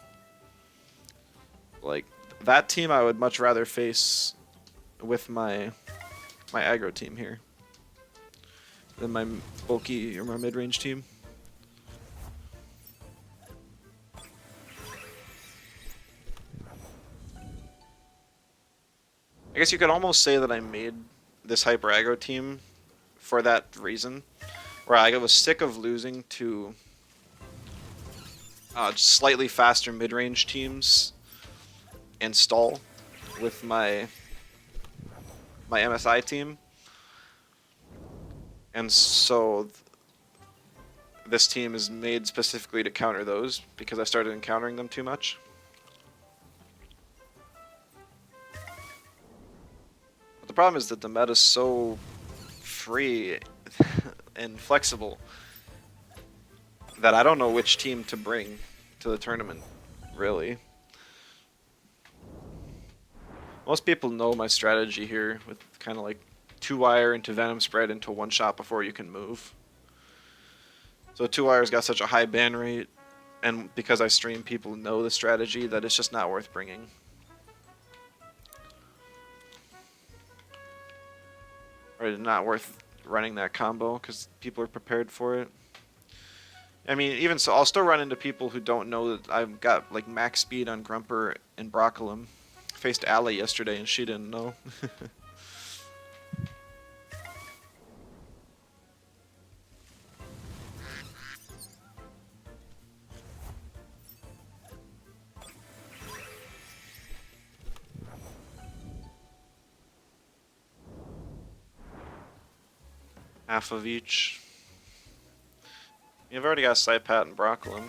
Like, that team I would much rather face with my aggro team here than my bulky or my mid-range team. I guess you could almost say that I made this hyper aggro team for that reason, where I was sick of losing to slightly faster mid-range teams and stall with my MSI team, and so this team is made specifically to counter those because I started encountering them too much. But the problem is that the meta is so free and flexible that I don't know which team to bring to the tournament, really. Most people know my strategy here with kind of like 2-wire into Venom spread into 1-shot before you can move. So 2-wire's got such a high ban rate, and because I stream, people know the strategy that it's just not worth bringing. Or not worth running that combo because people are prepared for it. I mean, even so, I'll still run into people who don't know that I've got like max speed on Grumper and Broccolum. Faced Allie yesterday and she didn't know. Half of each. You've already got Psypat and Broccolum.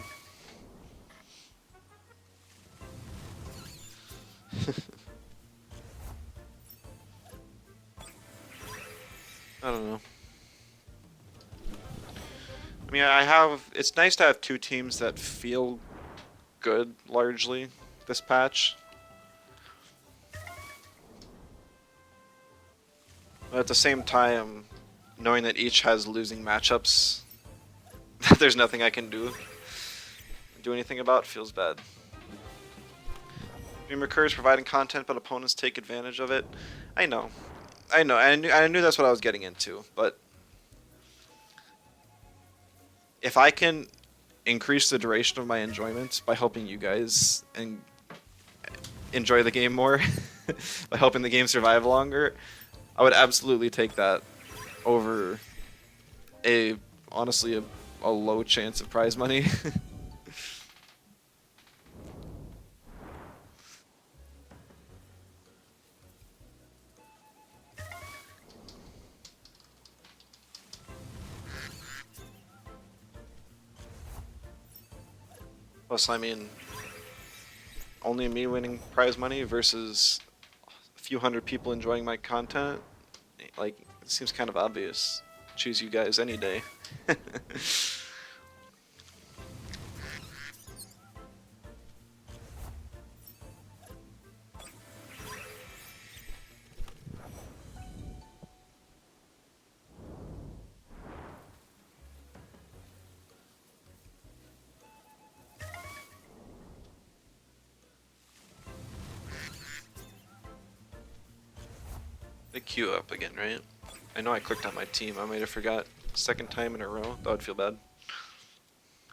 I don't know. I mean, it's nice to have two teams that feel good, largely, this patch. But at the same time, knowing that each has losing matchups, there's nothing I can do anything about, feels bad. Dream recurs providing content, but opponents take advantage of it. I know. I knew that's what I was getting into, but if I can increase the duration of my enjoyment by helping you guys and enjoy the game more, by helping the game survive longer, I would absolutely take that over honestly a low chance of prize money. Plus, I mean, only me winning prize money versus a few hundred people enjoying my content, like, it seems kind of obvious. Choose you guys any day. Big queue up again, right? I know I clicked on my team. I might have forgot. Second time in a row. That would feel bad.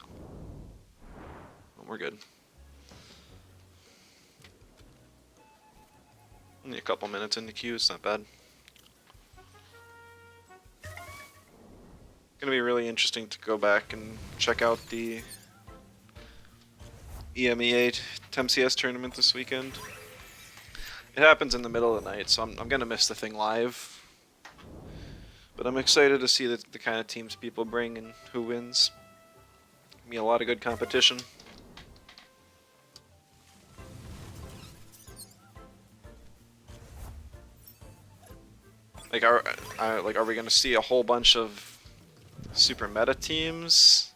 Oh, we're good. Only a couple minutes in the queue. It's not bad. Gonna be really interesting to go back and check out the EMEA TemCS tournament this weekend. It happens in the middle of the night, so I'm gonna miss the thing live. But I'm excited to see the kind of teams people bring and who wins. Be a lot of good competition. Like, are we gonna see a whole bunch of super meta teams?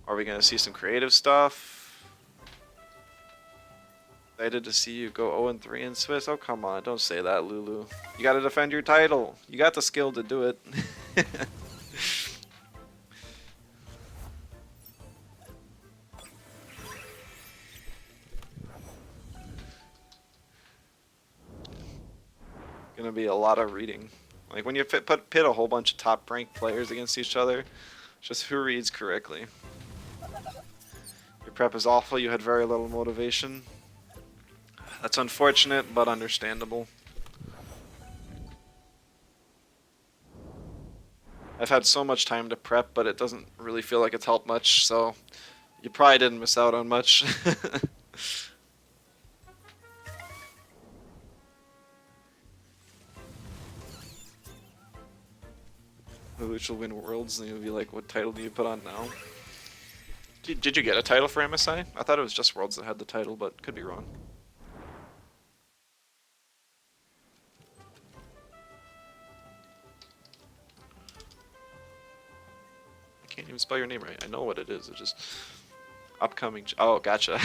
Are we gonna see some creative stuff? Excited to see you go 0-3 in Swiss. Oh, come on, don't say that, Lulu. You gotta defend your title. You got the skill to do it. Gonna be a lot of reading. Like when you pit a whole bunch of top ranked players against each other, just who reads correctly. Your prep is awful. You had very little motivation. That's unfortunate, but understandable. I've had so much time to prep, but it doesn't really feel like it's helped much, so you probably didn't miss out on much. Which will win Worlds, and you'll be like, what title do you put on now? Did you get a title for MSI? I thought it was just Worlds that had the title, but could be wrong. I can't even spell your name right. I know what it is. It's just upcoming. Oh, gotcha.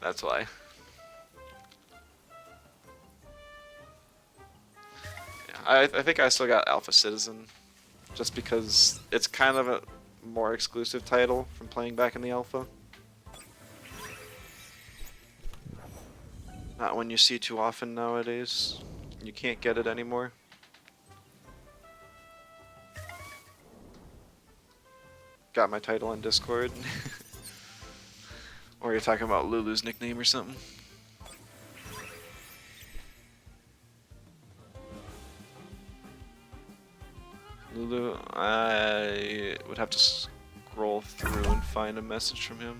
That's why. Yeah, I think I still got Alpha Citizen, just because it's kind of a more exclusive title from playing back in the Alpha. Not one you see too often nowadays. You can't get it anymore. Got my title on Discord. Or you're talking about Lulu's nickname or something. Lulu, I would have to scroll through and find a message from him.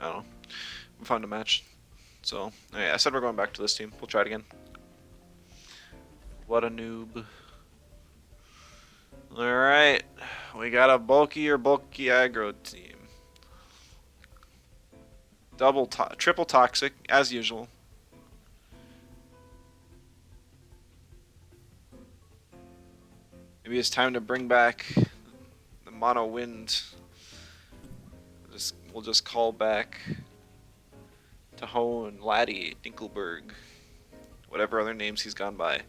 I don't know. We found a match. So, yeah, I said we're going back to this team. We'll try it again. What a noob. Alright, we got a bulky aggro team. Triple toxic, as usual. Maybe it's time to bring back the mono wind. We'll just call back Tahoe and Laddie, Dinkelberg, whatever other names he's gone by. And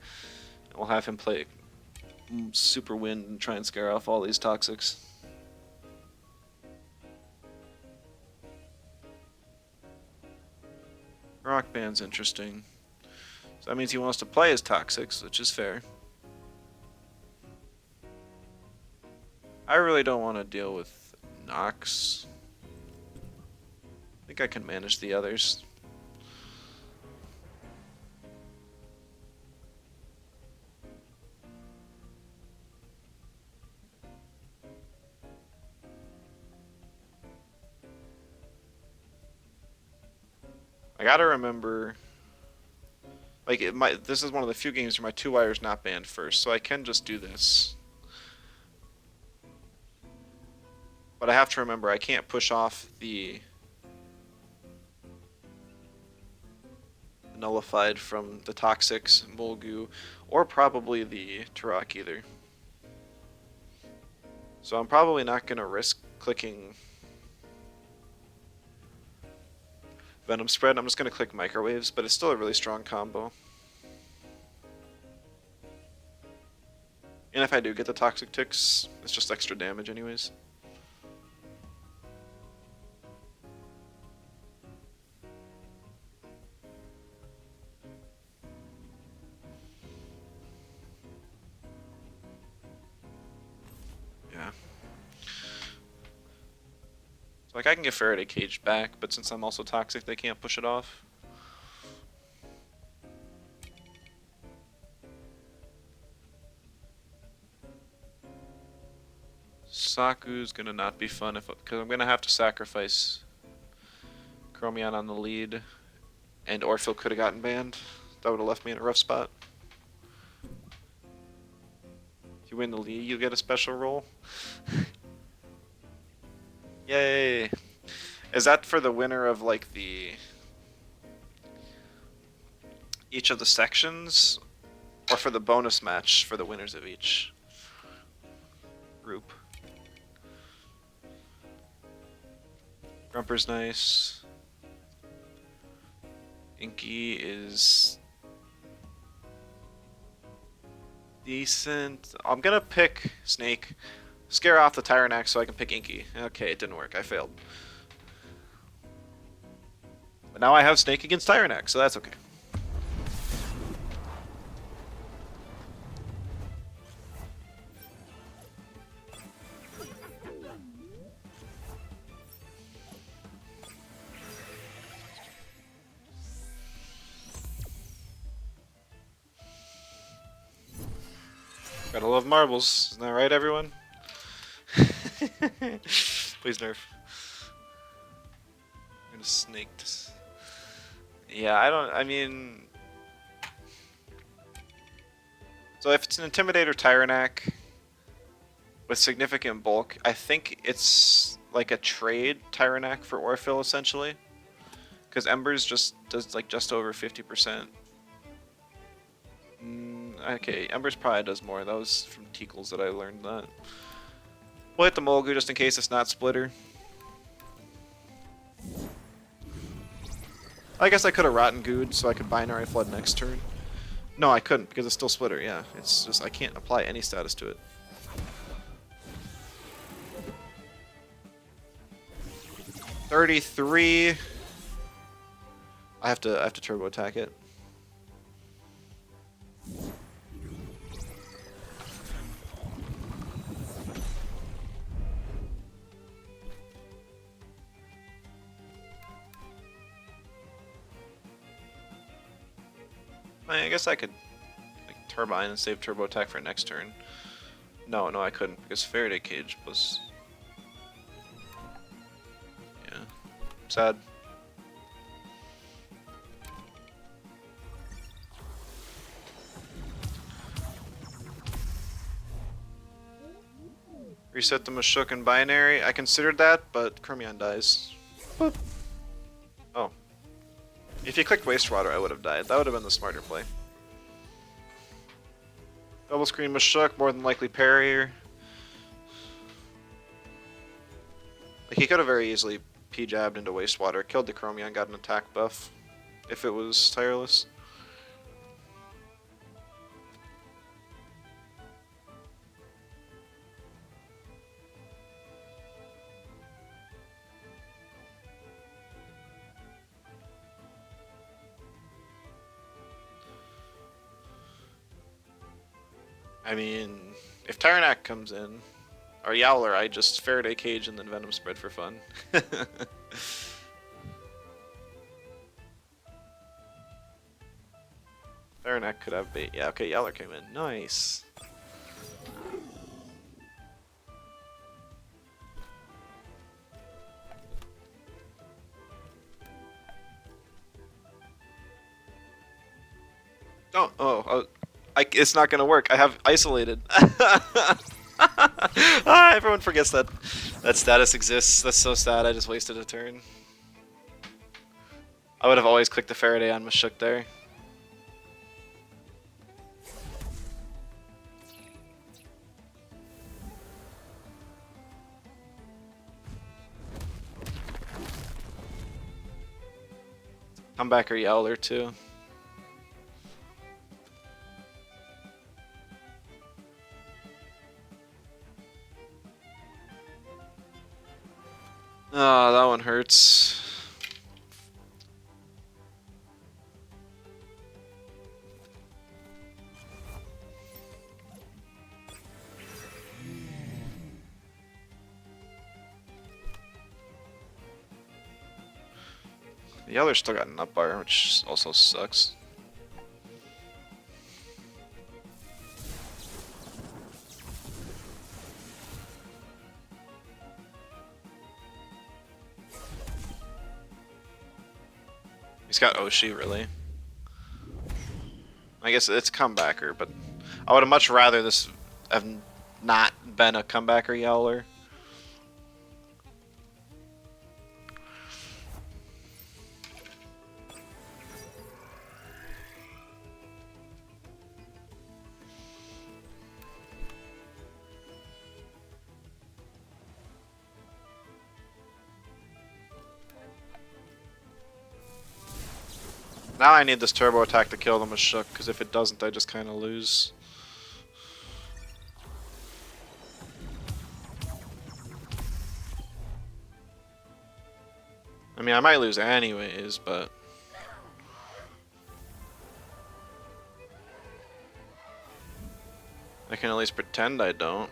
we'll have him play Super Wind and try and scare off all these toxics. Rock Band's interesting. So that means he wants to play as toxics, which is fair. I really don't want to deal with Nox. I think I can manage the others. I gotta remember, like, this is one of the few games where my 2-wire's not banned first, so I can just do this. But I have to remember I can't push off the nullified from the Toxics, Mulgu, or probably the Turok either. So I'm probably not going to risk clicking Venom Spread. I'm just going to click Microwaves, but it's still a really strong combo. And if I do get the Toxic Ticks, it's just extra damage anyways. So like I can get Faraday Cage back, but since I'm also toxic, they can't push it off. Saku's gonna not be fun because I'm gonna have to sacrifice Chromion on the lead, and Orphle could have gotten banned. That would have left me in a rough spot. If you win the lead, you get a special roll. Yay! Is that for the winner of like each of the sections, or for the bonus match for the winners of each group? Grumper's nice. Inky is decent. I'm gonna pick Snake. Scare off the Tyrannax so I can pick Inky. Okay, it didn't work. I failed. But now I have Snake against Tyrannax, so that's okay. Gotta love marbles. Isn't that right, everyone? Please nerf. I'm gonna snake this. Yeah, I mean... So if it's an Intimidator Tyrannac with significant bulk, I think it's like a trade Tyrannac for Orphle, essentially. Because Embers just does like just over 50%. Okay, Embers probably does more. That was from Teakles that I learned that. We'll hit the Mulgu just in case it's not Splitter. I guess I could have Rotten Good so I could Binary Flood next turn. No, I couldn't because it's still Splitter, yeah. It's just I can't apply any status to it. $33. I have to turbo attack it. I guess I could like turbine and save turbo attack for next turn. No, I couldn't because Faraday Cage was. Yeah, sad. Reset the Mashuk and binary. I considered that, but Chromion dies. Boop. Oh. If you clicked Wastewater, I would have died. That would have been the smarter play. Double screen Mashuk, more than likely parrier. Like, he could have very easily P-jabbed into Wastewater, killed the Chromion, got an attack buff, if it was tireless. I mean, if Tyrannac comes in, or Yowler, I just Faraday Cage and then Venom Spread for fun. Tyrannac could have bait. Yeah, okay, Yowler came in. Nice. It's not gonna work. I have isolated. Everyone forgets that status exists. That's so sad. I just wasted a turn. I would have always clicked the Faraday on Mashuk there. Comebacker Yowler too. Oh, that one hurts. The Yowler's still got nut bar, which also sucks. He's got Oshi, really. I guess it's comebacker, but I would have much rather this have not been a comebacker Yowler. Now I need this turbo attack to kill them with Shook, because if it doesn't, I just kind of lose. I mean, I might lose anyways, but... I can at least pretend I don't.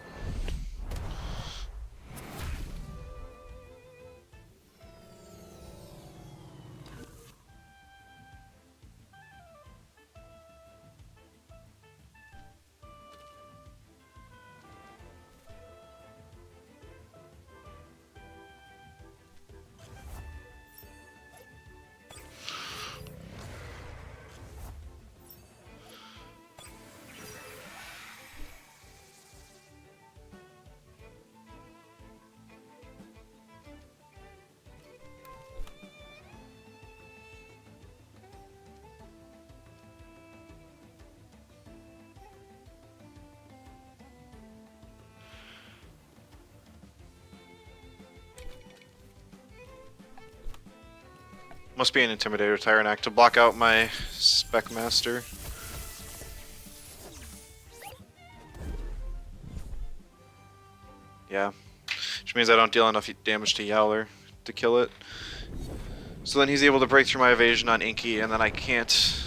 Must be an Intimidator Tyrannac to block out my Spec Master. Yeah. Which means I don't deal enough damage to Yowler to kill it. So then he's able to break through my evasion on Inky, and then I can't...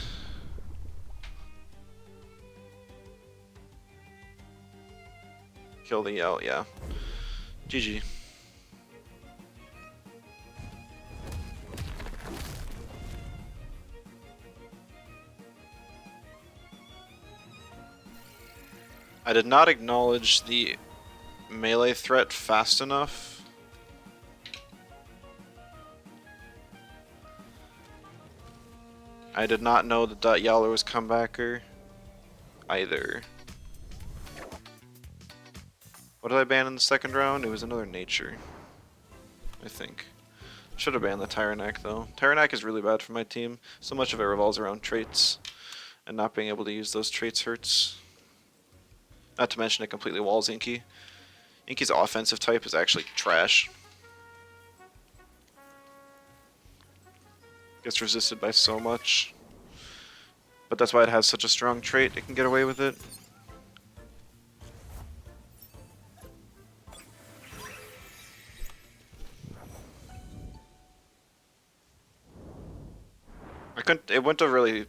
kill the Yowl, yeah. GG. I did not acknowledge the melee threat fast enough. I did not know that that Yowler was comebacker either. What did I ban in the second round? It was another nature, I think. Should have banned the Tyrannac though. Tyrannac is really bad for my team. So much of it revolves around traits, and not being able to use those traits hurts. Not to mention it completely walls Inky. Inky's offensive type is actually trash. Gets resisted by so much. But that's why it has such a strong trait, it can get away with it. It wouldn't have really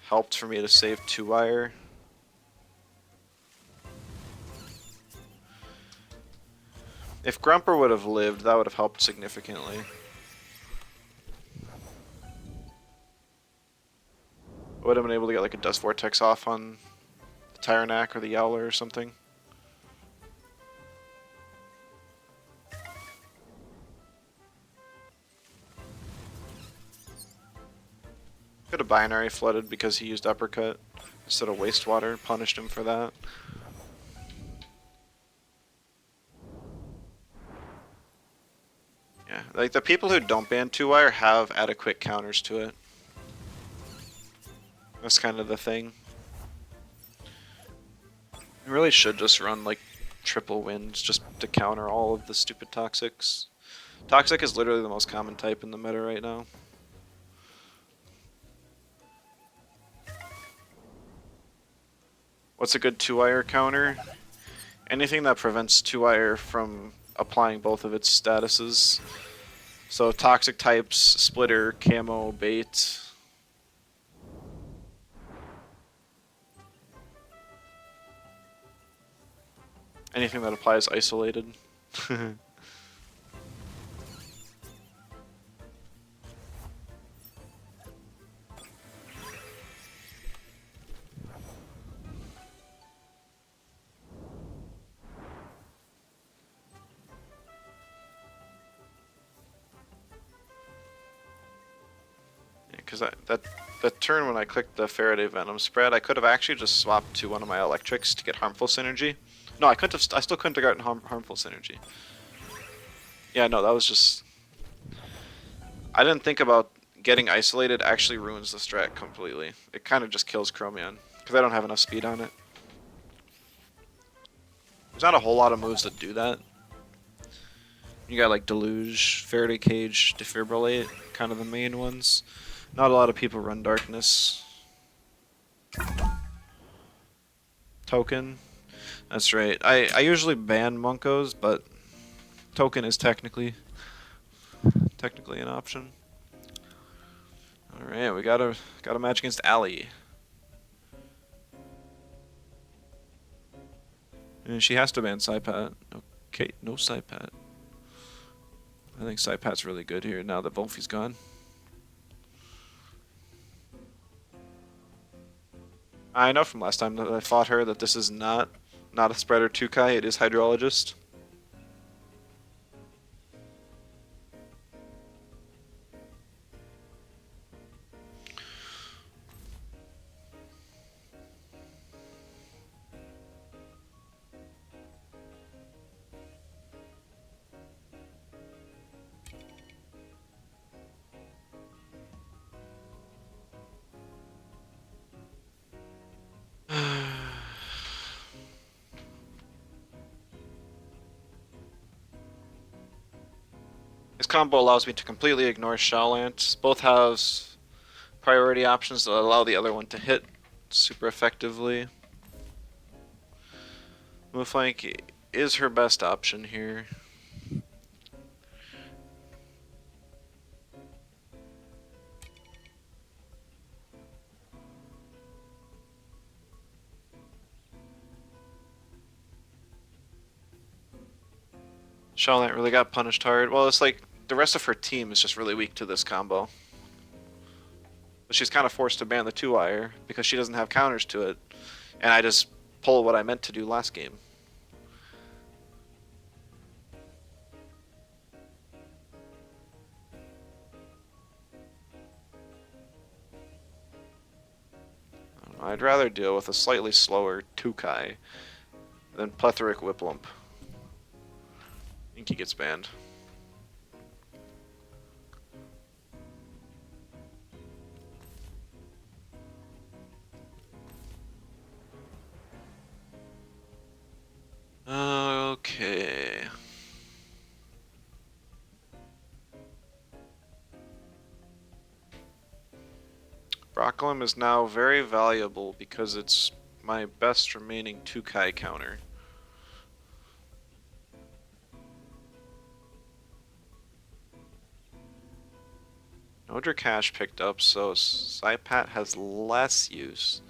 helped for me to save 2-wire. If Grumper would have lived, that would have helped significantly. I would have been able to get like a Dust Vortex off on the Tyrannac or the Yowler or something. Could have binary flooded because he used Uppercut instead of Wastewater, punished him for that. Yeah, like the people who don't ban 2-wire have adequate counters to it. That's kind of the thing. You really should just run like triple winds just to counter all of the stupid Toxics. Toxic is literally the most common type in the meta right now. What's a good 2-wire counter? Anything that prevents 2-wire from applying both of its statuses. So toxic types, splitter, camo, bait. Anything that applies isolated. because that turn when I clicked the Faraday Venom spread, I could have actually just swapped to one of my electrics to get harmful synergy. No, I couldn't have. I still couldn't have gotten harmful synergy. Yeah, no, that was just. I didn't think about getting isolated actually ruins the strat completely. It kind of just kills Chromion because I don't have enough speed on it. There's not a whole lot of moves that do that. You got like Deluge, Faraday Cage, Defibrillate, kind of the main ones. Not a lot of people run Darkness. Token. That's right. I usually ban Munkos, but Token is technically an option. Alright, we got a match against Ali. And she has to ban Saipat. Okay, no Saipat. I think Saipat's really good here now that Volfi's gone. I know from last time that I fought her that this is not a spreader 2Kai, it is Hydrologist. This combo allows me to completely ignore Shawlant. Both have priority options that allow the other one to hit super effectively. Moonflank is her best option here. Shawlant really got punished hard. Well, it's like the rest of her team is just really weak to this combo. But she's kind of forced to ban the 2-wire because she doesn't have counters to it. And I just pull what I meant to do last game. I'd rather deal with a slightly slower 2Kai than Plethoric Whiplump. I think he gets banned. Okay. Broccolum is now very valuable because it's my best remaining 2Kai counter. No Drakash picked up, so Saipat has less use.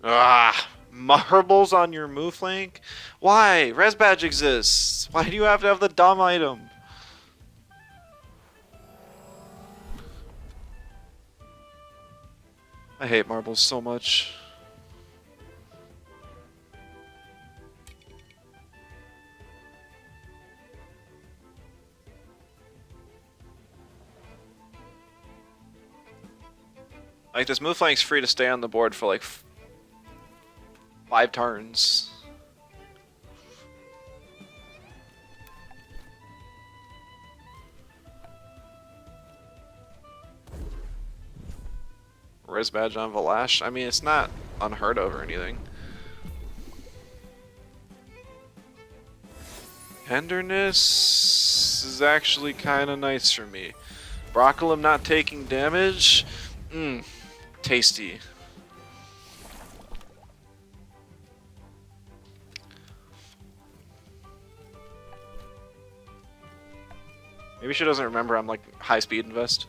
Ah, marbles on your move flank? Why? Res badge exists. Why do you have to have the dumb item? I hate marbles so much. Like, this move flank's free to stay on the board for like 5 turns. Res badge on Valash. I mean, it's not unheard of or anything. Tenderness is actually kind of nice for me. Broccolum not taking damage? Tasty. Maybe she doesn't remember I'm like high speed invest.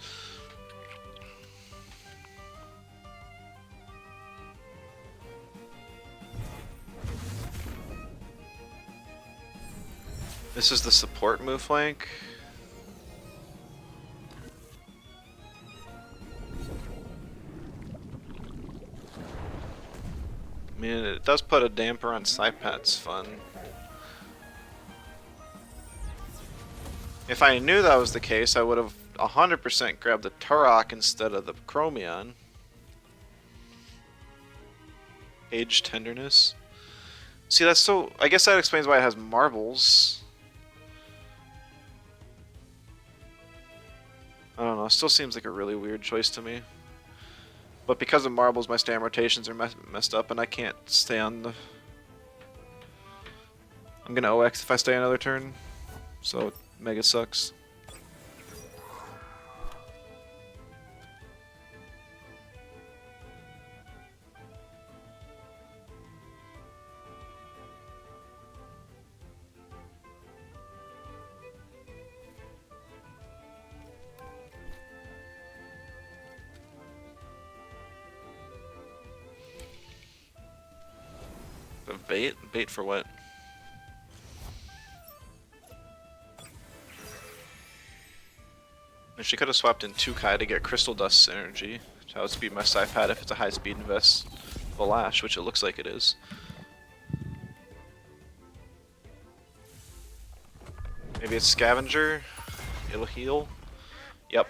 This is the support move flank. I mean, it does put a damper on Psypat's fun. If I knew that was the case, I would have 100% grabbed the Turok instead of the Chromion. Age Tenderness. See, that's so... I guess that explains why it has marbles. I don't know, it still seems like a really weird choice to me. But because of marbles, my stand rotations are messed up, and I can't stay on the... I'm gonna OX if I stay another turn, so mega sucks. Bait? Bait for what? And she could have swapped in 2Kai to get Crystal Dust synergy to outspeed my Psypad if it's a high speed invest Valash, which it looks like it is. Maybe it's Scavenger? It'll heal? Yep.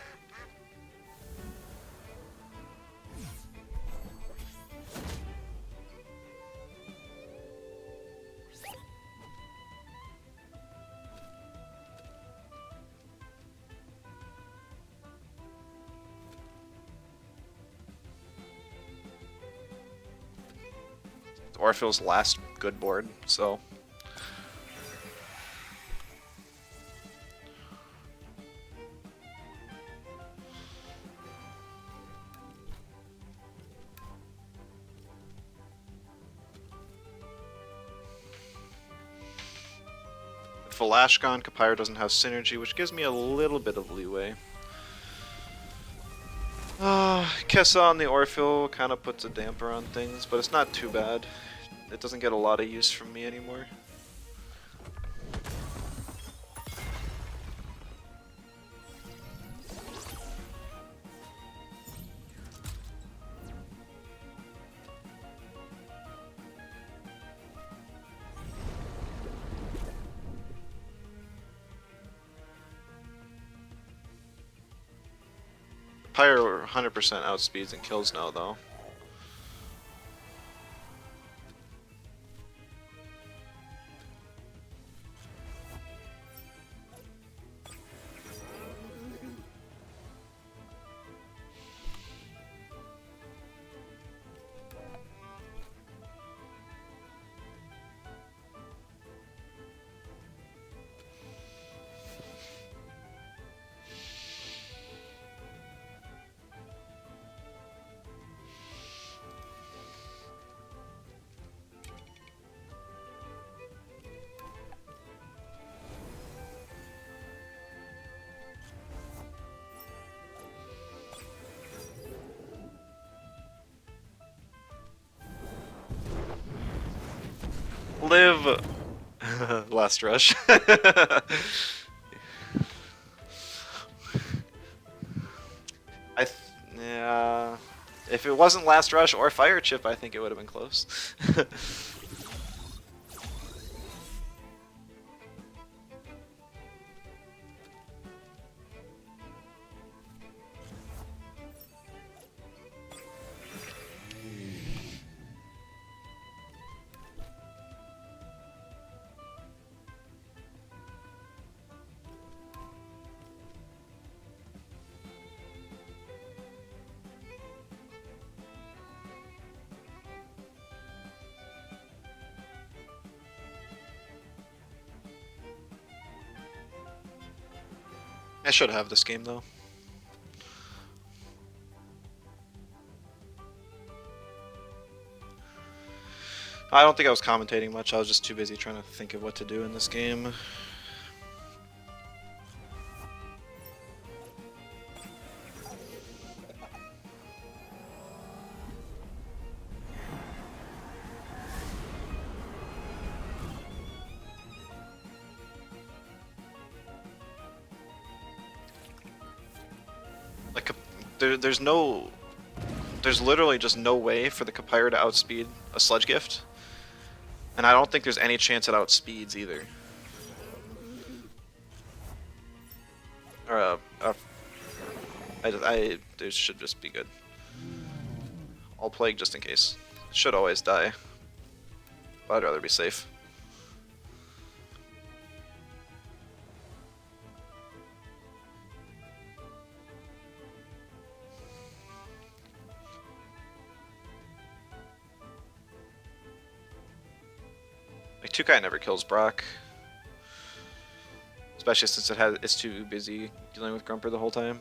Orphil's last good board, so... With Valash gone, Kapire doesn't have synergy, which gives me a little bit of leeway. Kessa on the Orphil kind of puts a damper on things, but it's not too bad. It doesn't get a lot of use from me anymore. Pyre 100% outspeeds and kills now, though. Live! Last rush. Yeah. If it wasn't last rush or fire chip, I think it would have been close. I should have this game though. I don't think I was commentating much, I was just too busy trying to think of what to do in this game. there's no, there's literally just no way for the Kapire to outspeed a Sludge Gift, and I don't think there's any chance it outspeeds either. Or this should just be good. I'll Plague just in case. Should always die, but I'd rather be safe. Like 2K never kills Brock, especially since it's too busy dealing with Grumper the whole time.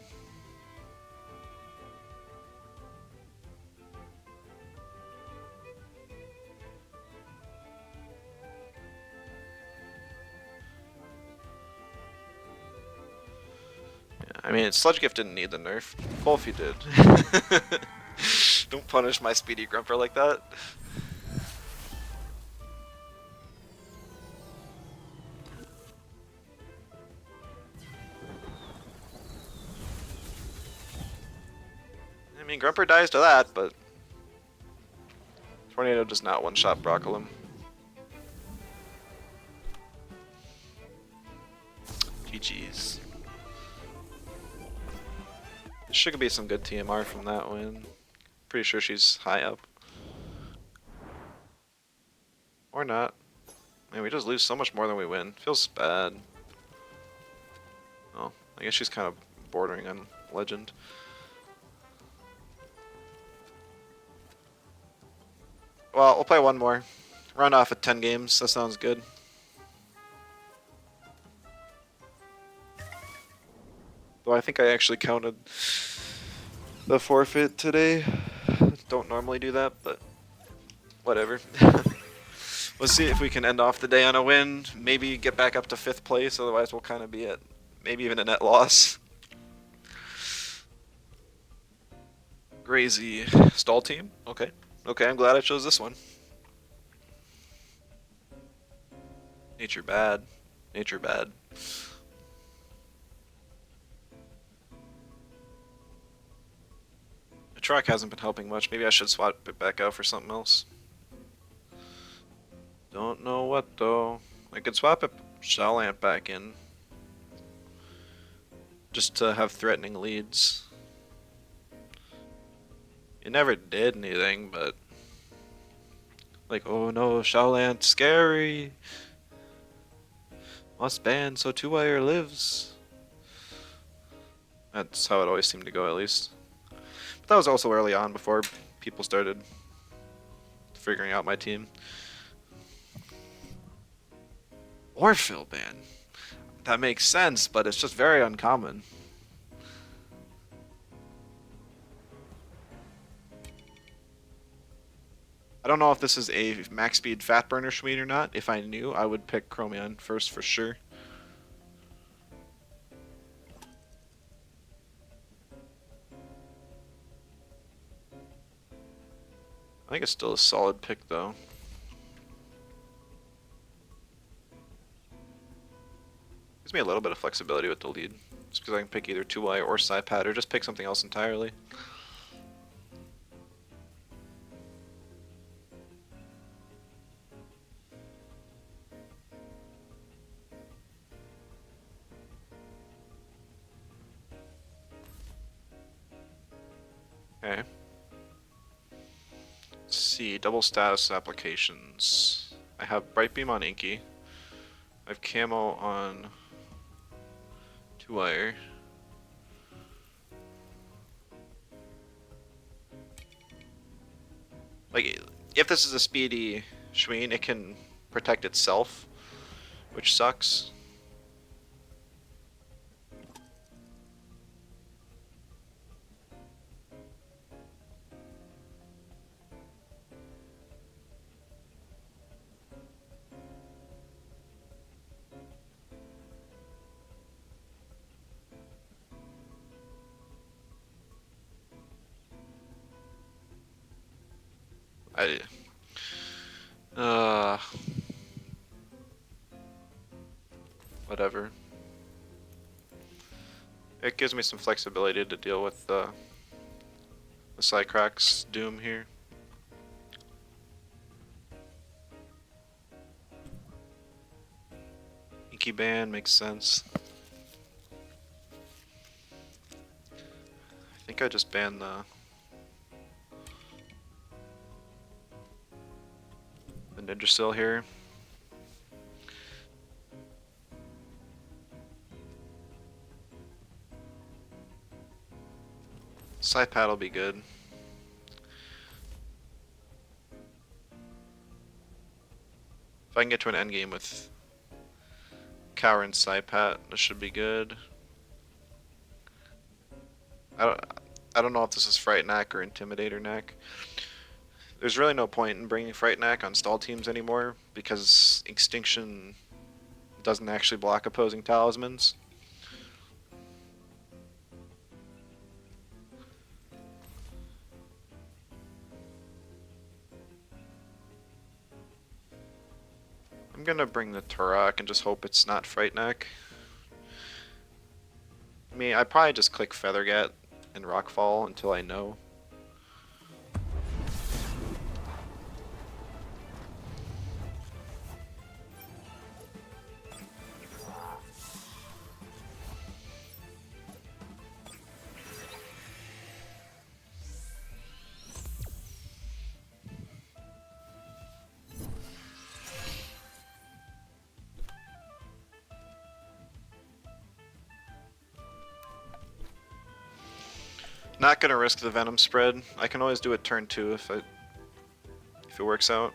I mean, Sludge Gift didn't need the nerf. Wolfie did. Don't punish my speedy Grumper like that. I mean, Grumper dies to that, but Tornado does not one-shot Broccolum. GG's. Should be some good TMR from that win. Pretty sure she's high up. Or not. Man, we just lose so much more than we win. Feels bad. Oh, I guess she's kind of bordering on legend. Well, we'll play one more. Run off at 10 games. That sounds good. Though I think I actually counted the forfeit today. Don't normally do that, but whatever. Let's see if we can end off the day on a win. Maybe get back up to 5th place, otherwise we'll kind of be at maybe even a net loss. Grazy stall team? Okay. Okay, I'm glad I chose this one. Nature bad. Nature bad. The truck hasn't been helping much. Maybe I should swap it back out for something else. Don't know what though. I could swap a Showlamp back in. Just to have threatening leads. It never did anything, but like, oh no, Showlant, scary. Must ban so 2-wire lives. That's how it always seemed to go, at least. But that was also early on, before people started figuring out my team. Orphill ban. That makes sense, but it's just very uncommon. I don't know if this is a max speed fat burner Schmied or not. If I knew, I would pick Chromion first for sure. I think it's still a solid pick though. Gives me a little bit of flexibility with the lead. Just because I can pick either 2Y or Psypad or just pick something else entirely. Okay. Let's see, double status applications. I have Bright Beam on Inky. I have Camo on 2-wire. Like, if this is a speedy Schween, it can protect itself, which sucks. Whatever. It gives me some flexibility to deal with the Cycrax Doom here. Inky Ban makes sense. I think I just banned the Ninja here. Psypat will be good. If I can get to an endgame with Cower and Psypat, this should be good. I don't know if this is Fright Knack or Intimidator Knack. There's really no point in bringing Fright Knack on stall teams anymore because Extinction doesn't actually block opposing talismans. I'm gonna bring the Turok and just hope it's not Fright Knack. I mean, I probably just click Feathergat and Rockfall until I know. Not gonna risk the Venom spread. I can always do it turn 2 if it works out.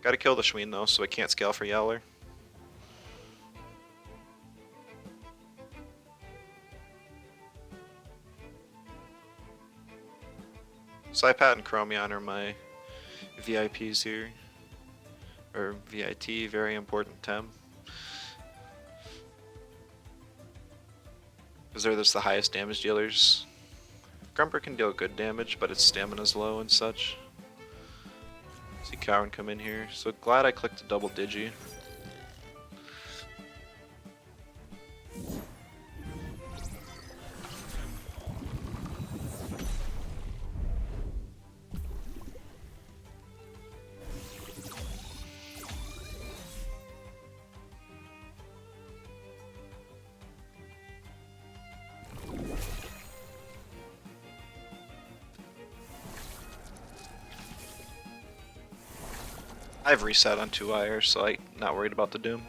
Gotta kill the Schween though, so I can't scale for Yowler. Psypat and Chromion are my VIPs here. Or VIT, very important Tem. Because they're just the highest damage dealers. Grumper can deal good damage, but its stamina's low and such. See Cowan come in here, so glad I clicked a double Digi. I've reset on 2 wire, so I'm not worried about the Doom.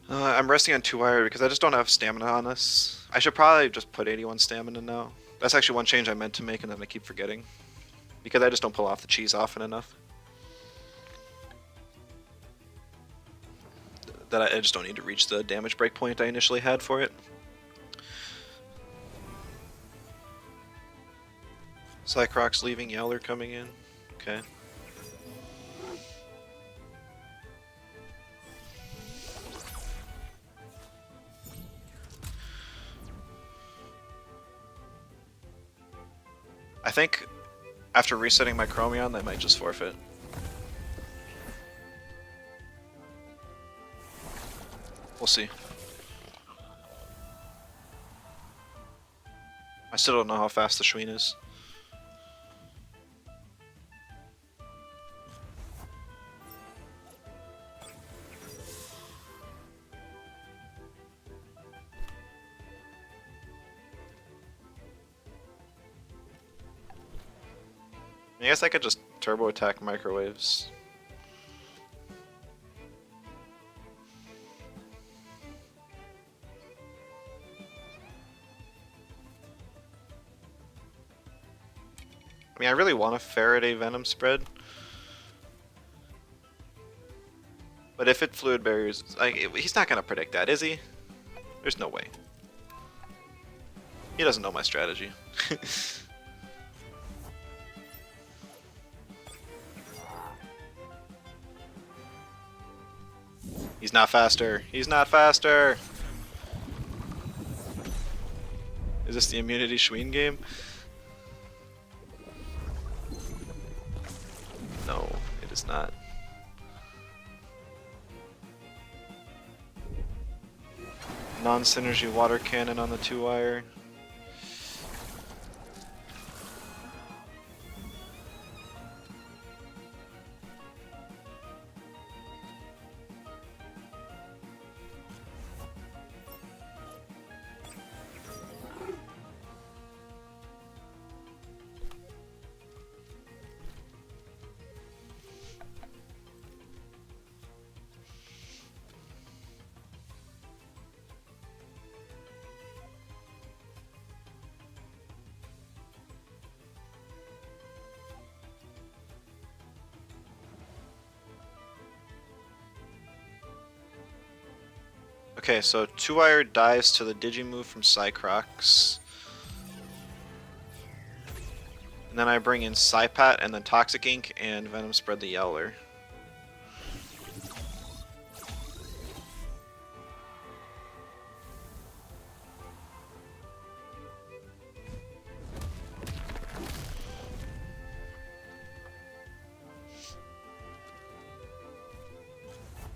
I'm resting on 2 wire because I just don't have stamina on this. I should probably just put 81 stamina now. That's actually one change I meant to make and then I keep forgetting. Because I just don't pull off the cheese often enough. That I just don't need to reach the damage breakpoint I initially had for it. Cycrox leaving, Yowler coming in. Okay. I think after resetting my Chromion, I might just forfeit. We'll see. I still don't know how fast the Schween is. I guess I could just turbo attack microwaves. I mean, I really want a Faraday Venom spread. But if it Fluid Barriers, he's not going to predict that, is he? There's no way. He doesn't know my strategy. He's not faster. He's not faster. Is this the immunity Schween game? No, it is not. Non-synergy water cannon on the 2-wire. Okay, so 2-wire dives to the Digimove from Cycrox. And then I bring in Psypat and then Toxic Ink and Venom Spread the Yowler.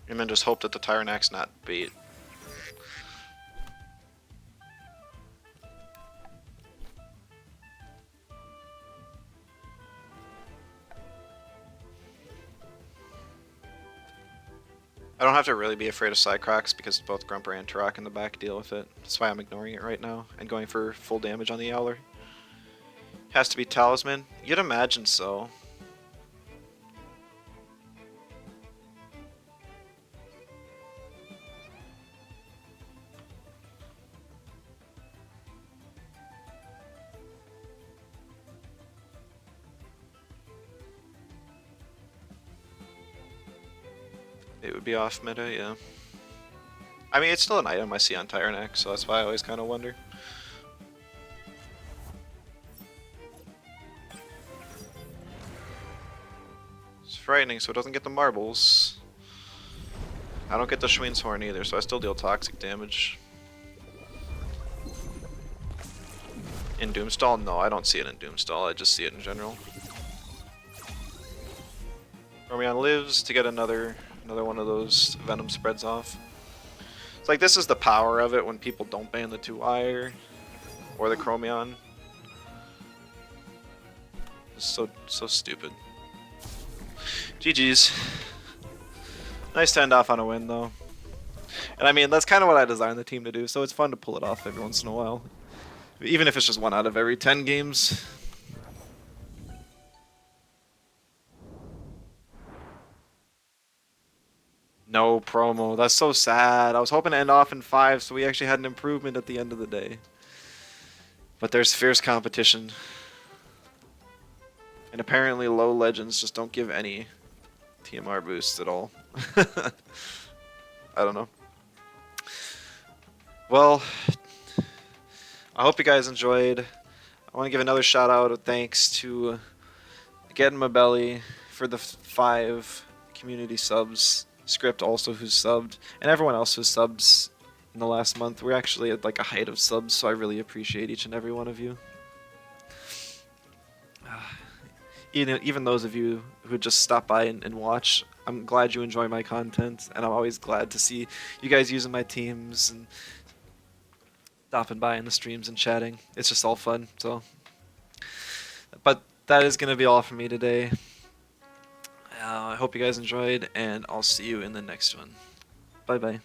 And then just hope that the Tyrannac's not bait. I don't have to really be afraid of Cycrox because both Grumper and Turok in the back deal with it. That's why I'm ignoring it right now and going for full damage on the Yowler. Has to be Talisman? You'd imagine so. It would be off meta, yeah. I mean, it's still an item I see on Tyrannax, so that's why I always kind of wonder. It's frightening, so it doesn't get the marbles. I don't get the Schween's Horn either, so I still deal toxic damage. In Doomstall? No, I don't see it in Doomstall, I just see it in general. Chromion lives to get another one of those Venom spreads off. It's like, this is the power of it when people don't ban the 2-wire or the Chromion. It's so stupid. GG's. Nice to end off on a win though. And I mean, that's kind of what I designed the team to do, so it's fun to pull it off every once in a while. Even if it's just 1 out of every 10 games. No promo. That's so sad. I was hoping to end off in 5, so we actually had an improvement at the end of the day. But there's fierce competition. And apparently low legends just don't give any TMR boosts at all. I don't know. Well, I hope you guys enjoyed. I want to give another shout out of thanks to Get in My Belly for the 5 community subs. Script also who's subbed, and everyone else who's subs in the last month. We're actually at like a height of subs, so I really appreciate each and every one of you. Even those of you who just stop by and watch, I'm glad you enjoy my content, and I'm always glad to see you guys using my teams and stopping by in the streams and chatting. It's just all fun. So, but that is gonna be all for me today. I hope you guys enjoyed, and I'll see you in the next one. Bye-bye.